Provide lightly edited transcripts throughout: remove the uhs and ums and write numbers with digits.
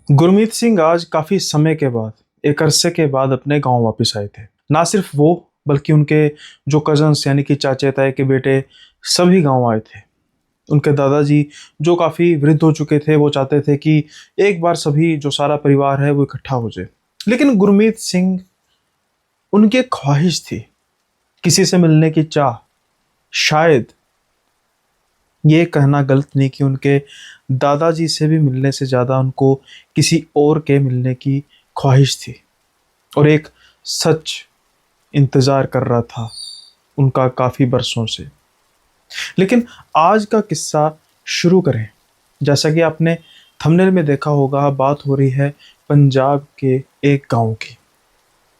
गुरमीत सिंह आज काफ़ी समय के बाद, एक अरसे के बाद अपने गाँव वापस आए थे। ना सिर्फ वो, बल्कि उनके जो कज़न्स यानी कि चाचे ताए के बेटे सभी गाँव आए थे। उनके दादाजी जो काफ़ी वृद्ध हो चुके थे, वो चाहते थे कि एक बार सभी जो सारा परिवार है वो इकट्ठा हो जाए। लेकिन गुरमीत सिंह उनकी एक ख्वाहिश थी, किसी से मिलने की चाह। शायद ये कहना गलत नहीं कि उनके दादाजी से भी मिलने से ज़्यादा उनको किसी और के मिलने की ख्वाहिश थी। और एक सच इंतज़ार कर रहा था उनका काफ़ी बरसों से। लेकिन आज का किस्सा शुरू करें। जैसा कि आपने थंबनेल में देखा होगा, बात हो रही है पंजाब के एक गांव की।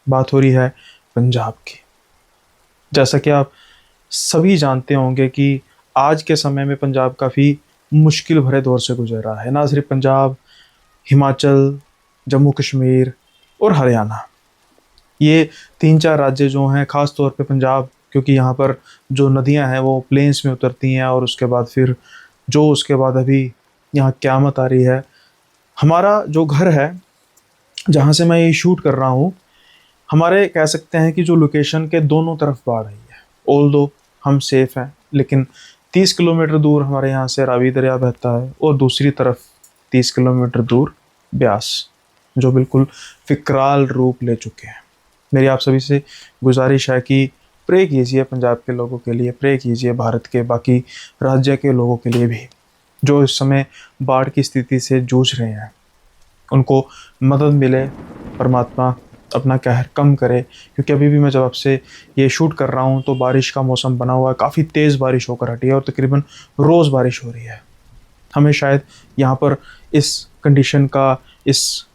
बात हो रही है पंजाब की। जैसा कि आप सभी जानते होंगे कि आज के समय में पंजाब काफ़ी मुश्किल भरे दौर से गुजर रहा है। ना सिर्फ पंजाब, हिमाचल, जम्मू कश्मीर और हरियाणा, ये 3-4 राज्य जो हैं, ख़ास तौर पे पंजाब, क्योंकि यहाँ पर जो नदियाँ हैं वो प्लेन्स में उतरती हैं और उसके बाद फिर जो उसके बाद अभी यहाँ क़यामत आ रही है। हमारा जो घर है, जहाँ से मैं ये शूट कर रहा हूँ, हमारे कह सकते हैं कि जो लोकेशन के दोनों तरफ बाढ़ आई है। ऑल्दो हम सेफ हैं, लेकिन 30 किलोमीटर दूर हमारे यहाँ से रावी दरिया बहता है और दूसरी तरफ 30 किलोमीटर दूर ब्यास, जो बिल्कुल विकराल रूप ले चुके हैं। मेरी आप सभी से गुजारिश है कि प्रे कीजिए पंजाब के लोगों के लिए, प्रे कीजिए भारत के बाकी राज्य के लोगों के लिए भी, जो इस समय बाढ़ की स्थिति से जूझ रहे हैं। उनको मदद मिले, परमात्मा अपना कहर कम करे। क्योंकि अभी भी मैं जब आपसे ये शूट कर रहा हूँ तो बारिश का मौसम बना हुआ है, काफ़ी तेज़ बारिश होकर हटी है और तकरीबन रोज़ बारिश हो रही है। हमें शायद यहाँ पर इस कंडीशन का, इस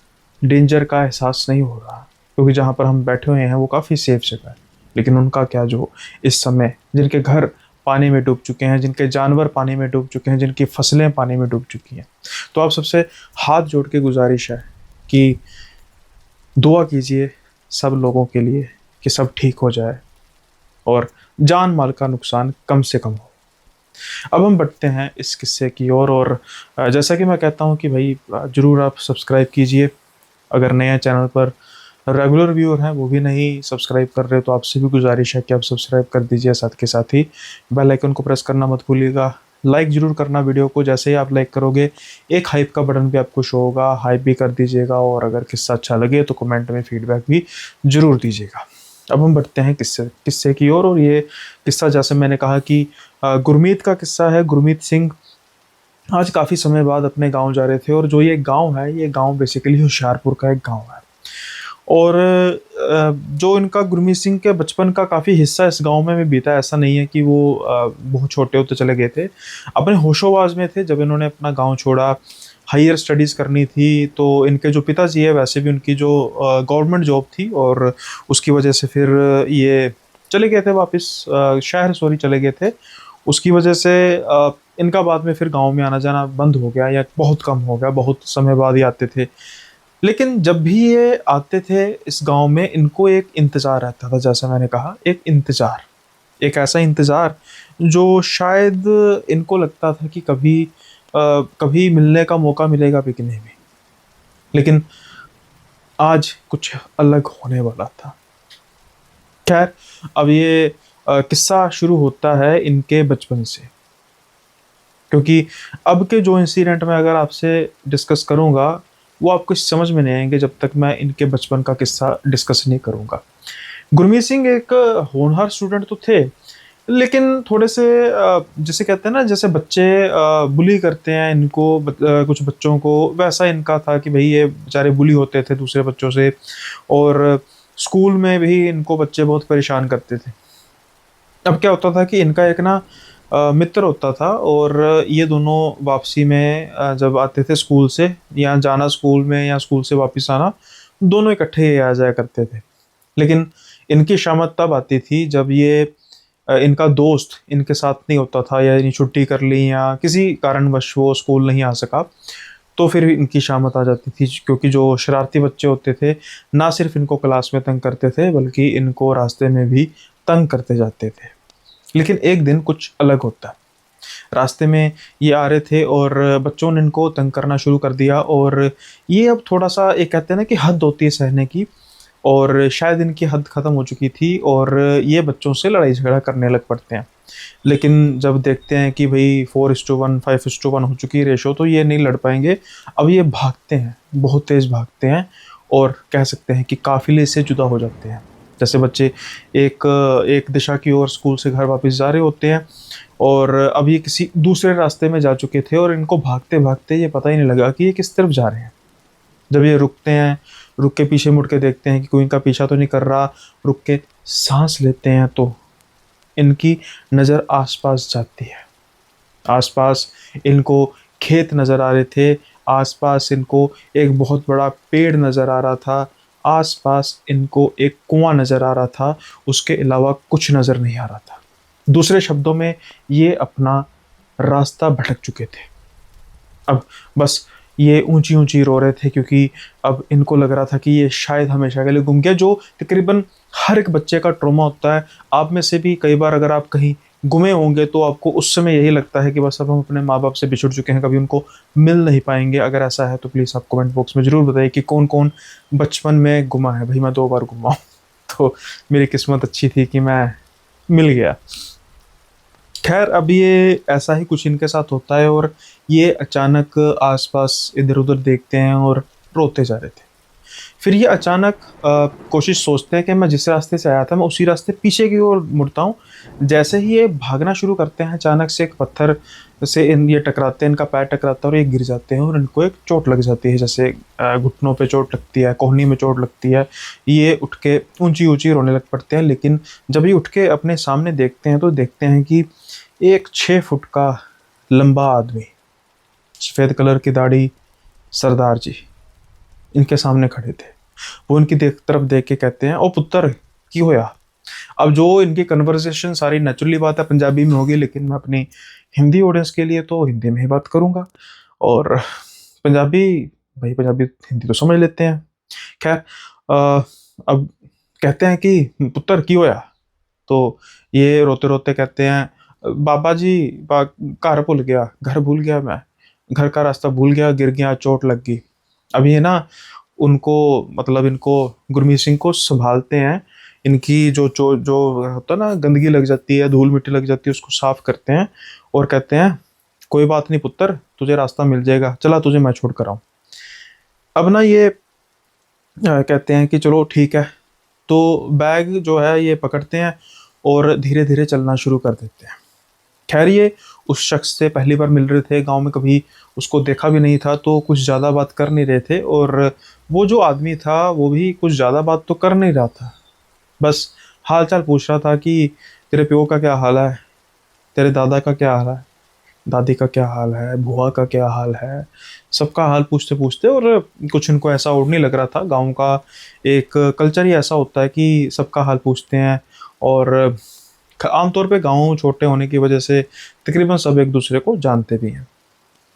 डेंजर का एहसास नहीं हो रहा, क्योंकि जहाँ पर हम बैठे हुए हैं वो काफ़ी सेफ जगह है। लेकिन उनका क्या, जो इस समय जिनके घर पानी में डूब चुके हैं, जिनके जानवर पानी में डूब चुके हैं, जिनकी फसलें पानी में डूब चुकी हैं, तो आप सबसे हाथ जोड़ के गुजारिश है कि दुआ कीजिए सब लोगों के लिए कि सब ठीक हो जाए और जान माल का नुकसान कम से कम हो। अब हम बढ़ते हैं इस किस्से की ओर। और जैसा कि मैं कहता हूँ कि भाई ज़रूर आप सब्सक्राइब कीजिए। अगर नए चैनल पर रेगुलर व्यूअर हैं वो भी नहीं सब्सक्राइब कर रहे, तो आपसे भी गुजारिश है कि आप सब्सक्राइब कर दीजिए। साथ के साथ ही बेल आइकन को प्रेस करना मत भूलिएगा। लाइक ज़रूर करना वीडियो को। जैसे ही आप लाइक करोगे, एक हाइप का बटन भी आपको शो होगा, हाइप भी कर दीजिएगा। और अगर किस्सा अच्छा लगे तो कमेंट में फीडबैक भी ज़रूर दीजिएगा। अब हम बढ़ते हैं किस्से किस्से की ओर। और ये किस्सा, जैसे मैंने कहा कि गुरमीत का किस्सा है। गुरमीत सिंह आज काफ़ी समय बाद अपने गांव जा रहे थे। और जो ये गांव है, ये गांव बेसिकली होशियारपुर का एक गांव है। और जो इनका गुरमीत सिंह के बचपन का काफ़ी हिस्सा इस गांव में भी बीता। ऐसा नहीं है कि वो बहुत छोटे होते चले गए थे, अपने होशोबाज में थे जब इन्होंने अपना गांव छोड़ा। हायर स्टडीज़ करनी थी, तो इनके जो पिताजी है, वैसे भी उनकी जो गवर्नमेंट जॉब थी, और उसकी वजह से फिर ये चले गए थे वापस शहर, चले गए थे। उसकी वजह से इनका बाद में फिर गांव में आना जाना बंद हो गया, या बहुत कम हो गया, बहुत समय बाद ही आते थे। लेकिन जब भी ये आते थे इस गांव में, इनको एक इंतज़ार रहता था। जैसा मैंने कहा, एक इंतज़ार, एक ऐसा इंतज़ार जो शायद इनको लगता था कि कभी मिलने का मौका मिलेगा भी कि नहीं भी। लेकिन आज कुछ अलग होने वाला था। खैर, अब ये किस्सा शुरू होता है इनके बचपन से। क्योंकि अब के जो इंसिडेंट मैं अगर आपसे डिस्कस करूँगा, वो आपको समझ में नहीं आएंगे जब तक मैं इनके बचपन का किस्सा डिस्कस नहीं करूँगा। गुरमीत सिंह एक होनहार स्टूडेंट तो थे, लेकिन थोड़े से जिसे कहते हैं ना, जैसे बच्चे बुली करते हैं इनको, कुछ बच्चों को, वैसा इनका था कि भाई ये बेचारे बुली होते थे दूसरे बच्चों से। और स्कूल में भी इनको बच्चे बहुत परेशान करते थे। अब क्या होता था कि इनका एक ना मित्र होता था, और ये दोनों वापसी में जब आते थे स्कूल से, या जाना स्कूल में या स्कूल से वापस आना, दोनों इकट्ठे ही आ जाया करते थे। लेकिन इनकी शामत तब आती थी जब ये इनका दोस्त इनके साथ नहीं होता था, या इन्हें छुट्टी कर ली या किसी कारणवश वो स्कूल नहीं आ सका, तो फिर इनकी शामत आ जाती थी। क्योंकि जो शरारती बच्चे होते थे, ना सिर्फ इनको क्लास में तंग करते थे, बल्कि इनको रास्ते में भी तंग करते जाते थे। लेकिन एक दिन कुछ अलग होता है। रास्ते में ये आ रहे थे और बच्चों ने इनको तंग करना शुरू कर दिया, और ये अब थोड़ा सा एक कहते हैं ना कि हद होती है सहने की, और शायद इनकी हद ख़त्म हो चुकी थी और ये बच्चों से लड़ाई झगड़ा करने लग पड़ते हैं। लेकिन जब देखते हैं कि भाई 4:1 5:1 हो चुकी है रेशो, तो ये नहीं लड़ पाएंगे। अब ये भागते हैं, बहुत तेज़ भागते हैं, और कह सकते हैं कि काफ़िले से जुदा हो जाते हैं। जैसे बच्चे एक एक दिशा की ओर स्कूल से घर वापस जा रहे होते हैं, और अब ये किसी दूसरे रास्ते में जा चुके थे, और इनको भागते भागते ये पता ही नहीं लगा कि ये किस तरफ जा रहे हैं। जब ये रुकते हैं, रुक के पीछे मुड़ के देखते हैं कि कोई इनका पीछा तो नहीं कर रहा, रुक के सांस लेते हैं, तो इनकी नज़र आसपास जाती है। आसपास इनको खेत नज़र आ रहे थे, आसपास इनको एक बहुत बड़ा पेड़ नज़र आ रहा था, आसपास इनको एक कुआं नज़र आ रहा था, उसके अलावा कुछ नज़र नहीं आ रहा था। दूसरे शब्दों में ये अपना रास्ता भटक चुके थे। अब बस ये ऊंची ऊंची रो रहे थे, क्योंकि अब इनको लग रहा था कि ये शायद हमेशा के लिए गुम गया, जो तकरीबन हर एक बच्चे का ट्रॉमा होता है। आप में से भी कई बार अगर आप कहीं गुमे होंगे तो आपको उस समय यही लगता है कि बस अब हम अपने माँ बाप से बिछुड़ चुके हैं, कभी उनको मिल नहीं पाएंगे। अगर ऐसा है तो प्लीज़ आप कमेंट बॉक्स में ज़रूर बताइए कि कौन कौन बचपन में गुमा है। भाई मैं 2 बार गुमा हूँ तो मेरी किस्मत अच्छी थी कि मैं मिल गया। खैर अब ये ऐसा ही कुछ इनके साथ होता है, और ये अचानक आसपास इधर उधर देखते हैं और रोते जा रहे थे। फिर ये अचानक कोशिश सोचते हैं कि मैं जिस रास्ते से आया था मैं उसी रास्ते पीछे की ओर मुड़ता हूँ। जैसे ही ये भागना शुरू करते हैं, अचानक से एक पत्थर से ये टकराते हैं, इनका पैर टकराता है और ये गिर जाते हैं, और इनको एक चोट लग जाती है। जैसे घुटनों पे चोट लगती है, कोहनी में चोट लगती है। ये उठ के ऊंची ऊंची रोने लग पड़ते हैं, लेकिन जब ये उठ के अपने सामने देखते हैं तो देखते हैं कि एक 6 फुट का लंबा आदमी, सफ़ेद कलर की दाढ़ी, सरदार जी इनके सामने खड़े थे। वो इनकी तरफ देख के कहते हैं, ओ पुत्र की होया। अब जो इनकी कन्वर्सेशन सारी नेचुरली बात है पंजाबी में होगी, लेकिन मैं अपनी हिंदी ऑडियंस के लिए तो हिंदी में ही बात करूँगा, और पंजाबी भाई पंजाबी हिंदी तो समझ लेते हैं। खैर अब कहते हैं कि पुत्र की होया, तो ये रोते रोते कहते हैं, बाबा जी घर भूल गया, घर भूल गया, मैं घर का रास्ता भूल गया, गिर गया, चोट लग गई। अब ये ना उनको मतलब इनको गुरमीत सिंह को संभालते हैं, इनकी जो जो जो होता है ना गंदगी लग जाती है, धूल मिट्टी लग जाती है, उसको साफ करते हैं और कहते हैं कोई बात नहीं पुत्र, तुझे रास्ता मिल जाएगा, चला तुझे मैं छोड़ कर आऊँ। अब ना ये कहते हैं कि चलो ठीक है, तो बैग जो है ये पकड़ते हैं और धीरे धीरे चलना शुरू कर देते हैं। खैर ये उस शख्स से पहली बार मिल रहे थे, गांव में कभी उसको देखा भी नहीं था, तो कुछ ज़्यादा बात कर नहीं रहे थे, और वो जो आदमी था वो भी कुछ ज़्यादा बात तो कर नहीं रहा था, बस हाल चाल पूछ रहा था कि तेरे प्यो का क्या हाल है, तेरे दादा का क्या हाल है, दादी का क्या हाल है, बुआ का क्या हाल है, सबका हाल पूछते पूछते। और कुछ इनको ऐसा और नहीं लग रहा था, गांव का एक कल्चर ही ऐसा होता है कि सबका हाल पूछते हैं, और आमतौर पे गांव छोटे होने की वजह से तकरीबन सब एक दूसरे को जानते भी हैं।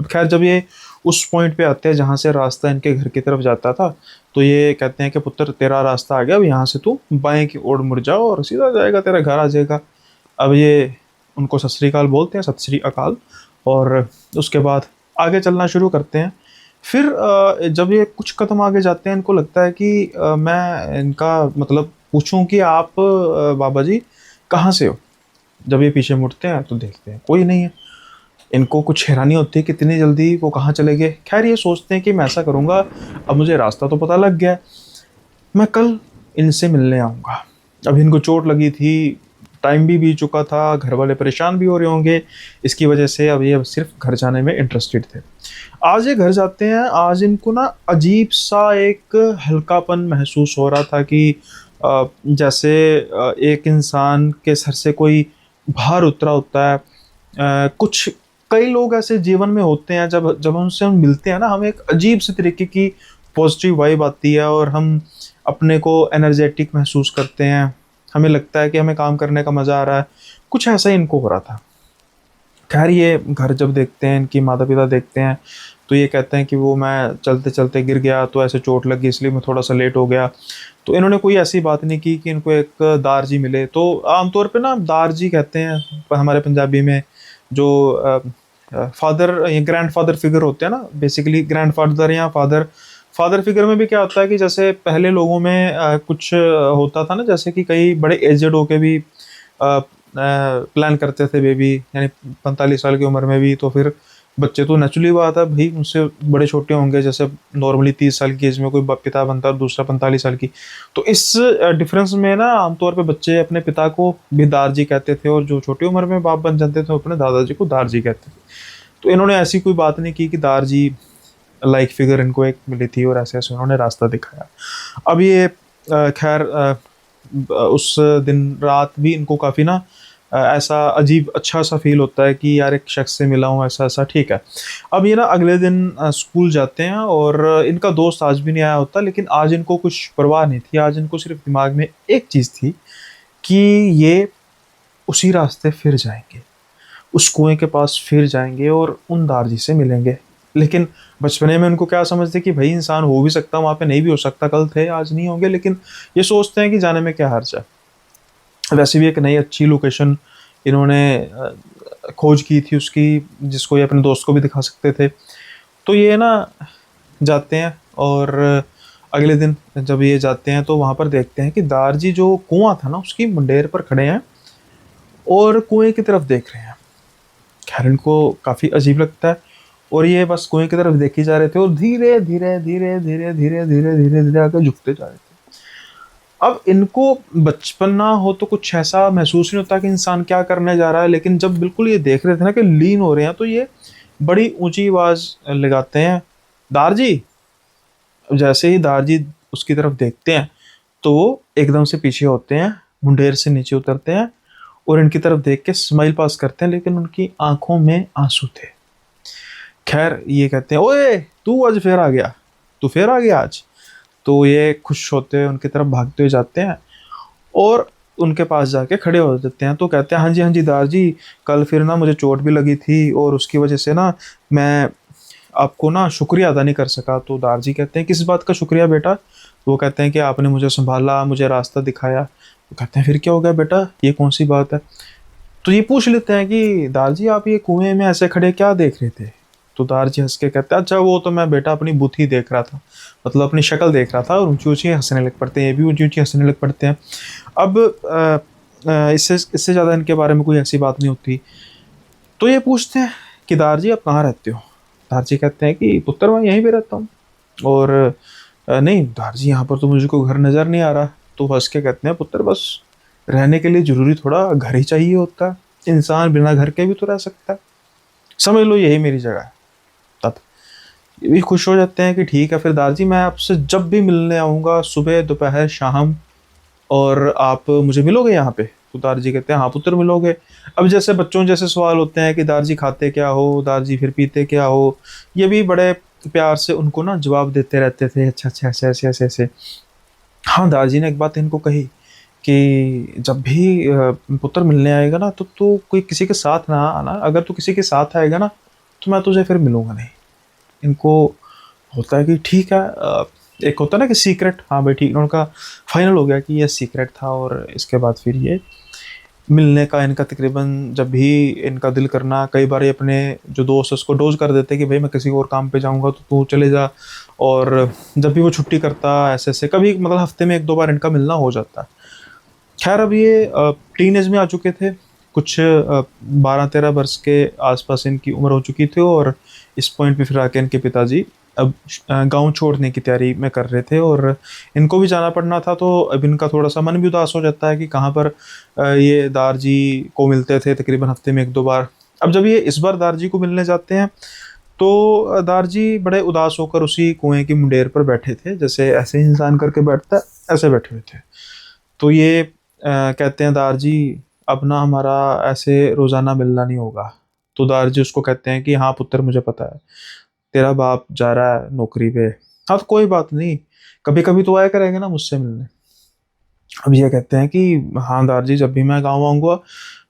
अब खैर जब ये उस पॉइंट पे आते हैं जहाँ से रास्ता इनके घर की तरफ जाता था, तो ये कहते हैं कि पुत्र तेरा रास्ता आ गया, अब यहाँ से तू बाएं की ओर मुड़ जाओ और सीधा जाएगा, तेरा घर आ जाएगा। अब ये उनको सत श्री अकाल बोलते हैं, सत श्री अकाल, और उसके बाद आगे चलना शुरू करते हैं। फिर जब ये कुछ कदम आगे जाते हैं, इनको लगता है कि मैं इनका मतलब पूछूं कि आप बाबा जी कहाँ से हो। जब ये पीछे मुड़ते हैं तो देखते हैं कोई नहीं है। इनको कुछ हैरानी होती है कि इतनी जल्दी वो कहाँ चले गए। खैर ये सोचते हैं कि मैं ऐसा करूँगा, अब मुझे रास्ता तो पता लग गया, मैं कल इनसे मिलने आऊँगा। अब इनको चोट लगी थी, टाइम भी बीत चुका था, घर वाले परेशान भी हो रहे होंगे, इसकी वजह से अब ये सिर्फ घर जाने में इंटरेस्टेड थे। आज ये घर जाते हैं, आज इनको ना अजीब सा एक हल्कापन महसूस हो रहा था कि जैसे एक इंसान के सर से कोई भार उतरा होता है। कुछ कई लोग ऐसे जीवन में होते हैं, जब जब उनसे हम मिलते हैं ना, हमें एक अजीब सी तरीके की पॉजिटिव वाइब आती है और हम अपने को एनर्जेटिक महसूस करते हैं, हमें लगता है कि हमें काम करने का मज़ा आ रहा है। कुछ ऐसा ही इनको हो रहा था। खैर ये घर जब देखते हैं, इनकी माता पिता देखते हैं, तो ये कहते हैं कि वो मैं चलते चलते गिर गया, तो ऐसे चोट लगी, इसलिए मैं थोड़ा सा लेट हो गया। तो इन्होंने कोई ऐसी बात नहीं की कि इनको एक दार जी मिले। तो आमतौर पे ना दार जी कहते हैं हमारे पंजाबी में, जो फादर या ग्रैंड फादर फिगर होते हैं ना, बेसिकली ग्रैंड फादर या फादर फादर फिगर में भी क्या होता है कि जैसे पहले लोगों में कुछ होता था ना, जैसे कि कई बड़े एजेड होके भी प्लान करते थे बेबी, यानी 45 साल की उम्र में भी, तो फिर बच्चे तो नेचुरली बात है भाई उनसे बड़े छोटे होंगे, जैसे नॉर्मली 30 साल की एज में कोई पिता बनता है, दूसरा 45 साल की। तो इस डिफरेंस में ना आमतौर पे बच्चे अपने पिता को भी दारजी कहते थे, और जो छोटी उम्र में बाप बन जाते थे वो अपने दादाजी को दारजी कहते थे। तो इन्होंने ऐसी कोई बात नहीं की कि दारजी लाइक फिगर इनको एक मिली थी और ऐसे ऐसे उन्होंने रास्ता दिखाया। अब ये खैर उस दिन रात भी इनको काफ़ी ना ऐसा अजीब अच्छा सा फील होता है कि यार एक शख्स से मिला हूँ, ऐसा ऐसा, ठीक है। अब ये ना अगले दिन स्कूल जाते हैं, और इनका दोस्त आज भी नहीं आया होता, लेकिन आज इनको कुछ परवाह नहीं थी। आज इनको सिर्फ दिमाग में एक चीज़ थी कि ये उसी रास्ते फिर जाएंगे, उस कुएं के पास फिर जाएंगे और उन दारजी से मिलेंगे। लेकिन बचपने में उनको क्या समझते कि भाई इंसान हो भी सकता, वहाँ पे नहीं भी हो सकता, कल थे आज नहीं होंगे, लेकिन ये सोचते हैं कि जाने में क्या हर्ज है। वैसे भी एक नई अच्छी लोकेशन इन्होंने खोज की थी उसकी, जिसको ये अपने दोस्त को भी दिखा सकते थे। तो ये ना जाते हैं, और अगले दिन जब ये जाते हैं तो वहाँ पर देखते हैं कि दारजी जो कुआं था ना उसकी मुंडेर पर खड़े हैं और कुएं की तरफ देख रहे हैं। खैर इनको काफ़ी अजीब लगता है, और ये बस कुएं की तरफ देखे जा रहे थे, और धीरे धीरे धीरे धीरे धीरे धीरे धीरे धीरे आकर झुकते जा रहे थे। अब इनको बचपन ना हो तो कुछ ऐसा महसूस नहीं होता कि इंसान क्या करने जा रहा है, लेकिन जब बिल्कुल ये देख रहे थे ना कि लीन हो रहे हैं, तो ये बड़ी ऊंची आवाज लगाते हैं, दारजी। अब जैसे ही दारजी उसकी तरफ देखते हैं तो वो एकदम से पीछे होते हैं, मुंडेर से नीचे उतरते हैं और इनकी तरफ देख के स्माइल पास करते हैं, लेकिन उनकी आंखों में आंसू थे। खैर ये कहते हैं, ओए तू आज फिर आ गया, तू फिर आ गया आज। तो ये खुश होते हैं, उनकी तरफ भागते हुए जाते हैं और उनके पास जाके खड़े हो जाते हैं। तो कहते हैं, हाँ जी दार जी, कल फिर ना मुझे चोट भी लगी थी और उसकी वजह से ना मैं आपको ना शुक्रिया अदा नहीं कर सका। तो दार जी कहते हैं, किस बात का शुक्रिया बेटा? तो वो कहते हैं कि आपने मुझे संभाला, मुझे रास्ता दिखाया। तो कहते हैं, फिर क्या हो गया बेटा, ये कौन सी बात है? तो ये पूछ लेते हैं कि दार जी आप ये कुएं में ऐसे खड़े क्या देख रहे थे? तो दार जी हंस के कहते हैं, अच्छा वो तो मैं बेटा अपनी बुद्धि देख रहा था, मतलब अपनी शक्ल देख रहा था, और ऊंची ऊंची हंसने लग पड़ते हैं, ये भी ऊंची ऊंची हंसने लग पड़ते हैं। अब इससे इससे ज़्यादा इनके बारे में कोई ऐसी बात नहीं होती। तो ये पूछते हैं कि दार जी आप कहाँ रहते हो? दार जी कहते हैं कि पुत्र मैं यहीं पे रहता हूँ। और नहीं दार जी, यहाँ पर तो मुझे कोई घर नज़र नहीं आ रहा। तो हंस के कहते हैं, पुत्र बस रहने के लिए ज़रूरी थोड़ा घर ही चाहिए होता है, इंसान बिना घर के भी तो रह सकता है, समझ लो यही मेरी जगह है। तब ये भी खुश हो जाते हैं कि ठीक है फिर दार जी, मैं आपसे जब भी मिलने आऊँगा, सुबह दोपहर शाम, और आप मुझे मिलोगे यहाँ पे? तो दारजी कहते हैं, हाँ पुत्र मिलोगे। अब जैसे बच्चों जैसे सवाल होते हैं कि दारजी खाते क्या हो, दारजी फिर पीते क्या हो, ये भी बड़े प्यार से उनको ना जवाब देते रहते थे, अच्छा अच्छा ऐसे ऐसे ऐसे ऐसे। हाँ दारजी ने एक बात इनको कही कि जब भी पुत्र मिलने आएगा ना तो तू कोई किसी के साथ ना आना, अगर तू किसी के साथ आएगा ना तो मैं तुझे फिर मिलूंगा नहीं। इनको होता है कि ठीक है, एक होता है ना कि सीक्रेट, हाँ भाई ठीक, उनका फाइनल हो गया कि ये सीक्रेट था। और इसके बाद फिर ये मिलने का इनका तकरीबन जब भी इनका दिल करना, कई बार ये अपने जो दोस्त है उसको डोज कर देते कि भाई मैं किसी और काम पे जाऊंगा तो तू चले जा। और जब भी वो छुट्टी करता ऐसे ऐसे, कभी मतलब हफ्ते में एक दो बार इनका मिलना हो जाता। खैर अब ये टीन एज में आ चुके थे, कुछ 12-13 वर्ष के आसपास इनकी उम्र हो चुकी थी, और इस पॉइंट पे फिर आके इनके पिताजी अब गांव छोड़ने की तैयारी में कर रहे थे, और इनको भी जाना पड़ना था। तो अब इनका थोड़ा सा मन भी उदास हो जाता है कि कहाँ पर ये दार जी को मिलते थे तकरीबन हफ्ते में एक दो बार। अब जब ये इस बार दार जी को मिलने जाते हैं तो दार जी बड़े उदास होकर उसी कुएं की मुंडेर पर बैठे थे, जैसे ऐसे इंसान करके बैठता है ऐसे बैठे हुए थे। तो ये कहते हैं, दार जी अब ना हमारा ऐसे रोज़ाना मिलना नहीं होगा। तो दार जी उसको कहते हैं कि हाँ पुत्र मुझे पता है तेरा बाप जा रहा है नौकरी पे, हाँ तो कोई बात नहीं, कभी कभी तो आया करेंगे ना मुझसे मिलने। अब ये कहते हैं कि हाँ दार जी, जब भी मैं गाँव आऊँगा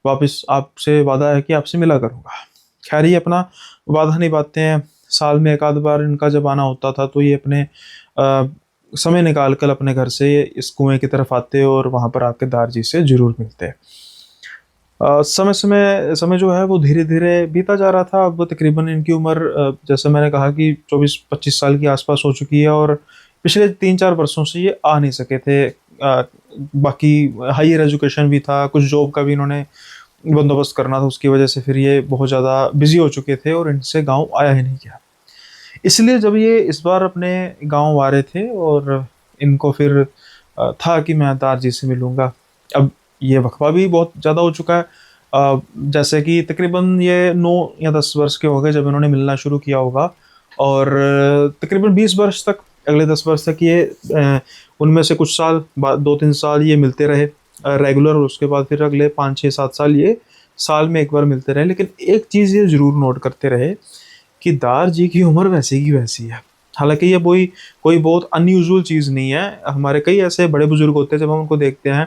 वापस आपसे वादा है कि आपसे मिला करूँगा। खैर ये अपना वादा निभाते हैं। साल में एक आध बार इनका जब आना होता था तो ये अपने समय निकाल कर अपने घर से इस कुएं की तरफ आते और वहाँ पर आके दार जी से जरूर मिलते। समय समय समय जो है वो धीरे धीरे बीता जा रहा था। अब तकरीबन इनकी उम्र जैसे मैंने कहा कि 24-25 साल के आसपास हो चुकी है, और पिछले 3-4 वर्षों से ये आ नहीं सके थे। बाकी हायर एजुकेशन भी था, कुछ जॉब का भी इन्होंने बंदोबस्त करना था, उसकी वजह से फिर ये बहुत ज़्यादा बिजी हो चुके थे और इनसे गांव आया ही नहीं गया। इसलिए जब ये इस बार अपने गांव आ रहे थे, और इनको फिर था कि मैं दार जी से मिलूंगा। अब ये वक्फा भी बहुत ज़्यादा हो चुका है। जैसे कि तकरीबन ये 9 या 10 वर्ष के हो गए जब इन्होंने मिलना शुरू किया होगा, और तकरीबन 20 वर्ष तक, अगले 10 वर्ष तक ये उनमें से कुछ साल बाद 2-3 साल ये मिलते रहे रेगुलर, और उसके बाद फिर अगले 5-6-7 साल ये साल में एक बार मिलते रहे। लेकिन एक चीज़ ये ज़रूर नोट करते रहे कि दार जी की उम्र वैसी की वैसी है। हालांकि ये कोई कोई बहुत अनयूजुअल चीज़ नहीं है। हमारे कई ऐसे बड़े बुजुर्ग होते हैं, जब हम उनको देखते हैं,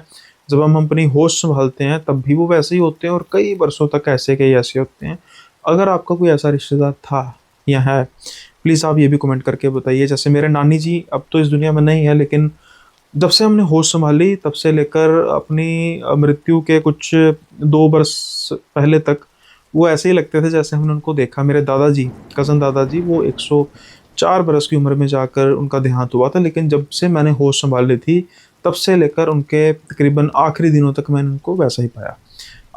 जब हम अपनी होश संभालते हैं, तब भी वो वैसे ही होते हैं, और कई वर्षों तक ऐसे कई ऐसे होते हैं। अगर आपका कोई ऐसा रिश्तेदार था या है, प्लीज़ आप ये भी कमेंट करके बताइए। जैसे मेरे नानी जी अब तो इस दुनिया में नहीं है, लेकिन जब से हमने होश संभाली तब से लेकर अपनी मृत्यु के कुछ 2 वर्ष पहले तक वो ऐसे ही लगते थे जैसे हमने उनको देखा। मेरे दादाजी, कज़न दादाजी, वो 104 बरस की उम्र में जाकर उनका देहांत हुआ था, लेकिन जब से मैंने होश संभाली थी तब से लेकर उनके तकरीबन आखिरी दिनों तक मैंने उनको वैसा ही पाया।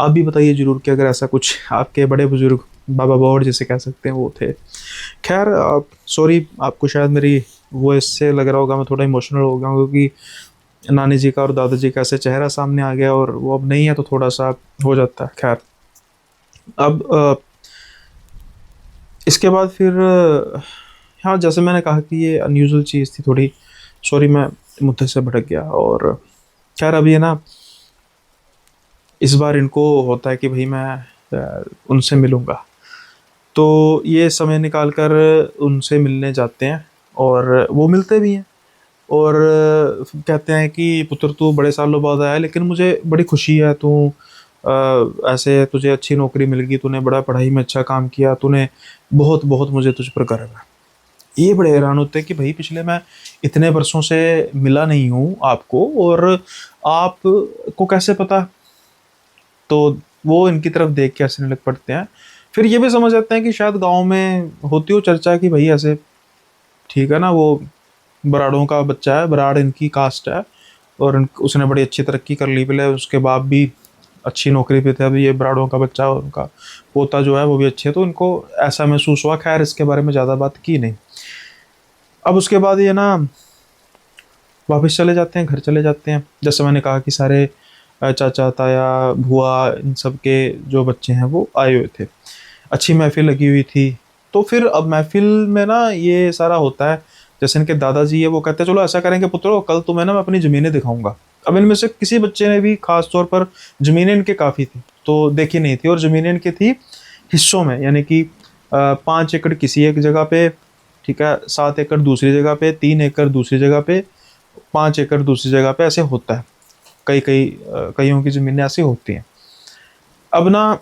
आप भी बताइए ज़रूर कि अगर ऐसा कुछ आपके बड़े बुजुर्ग, बाबा बौड़ जिसे कह सकते हैं, वो थे। खैर, सॉरी, आपको शायद मेरी वॉइस से लग रहा होगा मैं थोड़ा इमोशनल हो गया हूँ, क्योंकि नानी जी का और दादाजी का ऐसे चेहरा सामने आ गया और वो अब नहीं है, तो थोड़ा सा हो जाता है। खैर, अब इसके बाद फिर हाँ, जैसे मैंने कहा कि ये अनयूजुअल चीज़ थी थोड़ी। सॉरी, मैं मुद्दे से भटक गया। और खैर, अब ये ना, इस बार इनको होता है कि भाई मैं उनसे मिलूँगा, तो ये समय निकाल कर उनसे मिलने जाते हैं, और वो मिलते भी हैं। और कहते हैं कि पुत्र, तू बड़े सालों बाद आया, लेकिन मुझे बड़ी खुशी है, तू ऐसे तुझे अच्छी नौकरी मिल गई, तूने बड़ा पढ़ाई में अच्छा काम किया, तूने बहुत बहुत मुझे तुझ पर गर्व है। ये बड़े हैरान होते हैं कि भाई पिछले मैं इतने वर्षों से मिला नहीं हूँ आपको, और आपको कैसे पता। तो वो इनकी तरफ देख के हंसने लग पड़ते हैं। फिर ये भी समझ जाते हैं कि शायद गांव में होती हो चर्चा कि भाई ऐसे, ठीक है ना, वो बराड़ों का बच्चा है, बराड़ इनकी कास्ट है, और उसने बड़ी अच्छी तरक्की कर ली, पहले उसके बाप भी अच्छी नौकरी पे थे, अभी ये बराड़ों का बच्चा और उनका पोता जो है वो भी अच्छे, तो इनको ऐसा महसूस हुआ। खैर, इसके बारे में ज़्यादा बात की नहीं। अब उसके बाद ये ना वापस चले जाते हैं, घर चले जाते हैं। जैसे मैंने कहा कि सारे चाचा ताया भुआ इन सब के जो बच्चे हैं वो आए हुए थे, अच्छी महफिल लगी हुई थी। तो फिर अब महफिल में ना ये सारा होता है। जैसे इनके दादाजी है, वो कहते हैं चलो ऐसा करेंगे पुत्रो, कल तुम्हें ना मैं अपनी ज़मीनें दिखाऊंगा। अब इनमें से किसी बच्चे ने भी, खास तौर पर ज़मीनें इनके काफ़ी थी तो देखी नहीं थी, और ज़मीनें इनकी थी हिस्सों में, यानी कि 5 एकड़ किसी एक जगह पे, ठीक है, 7 एकड़ दूसरी जगह पे, 3 एकड़ दूसरी जगह पे, 5 एकड़ दूसरी जगह पे, ऐसे होता है। कई कई कईयों की ज़मीनें ऐसी होती हैं। अब ना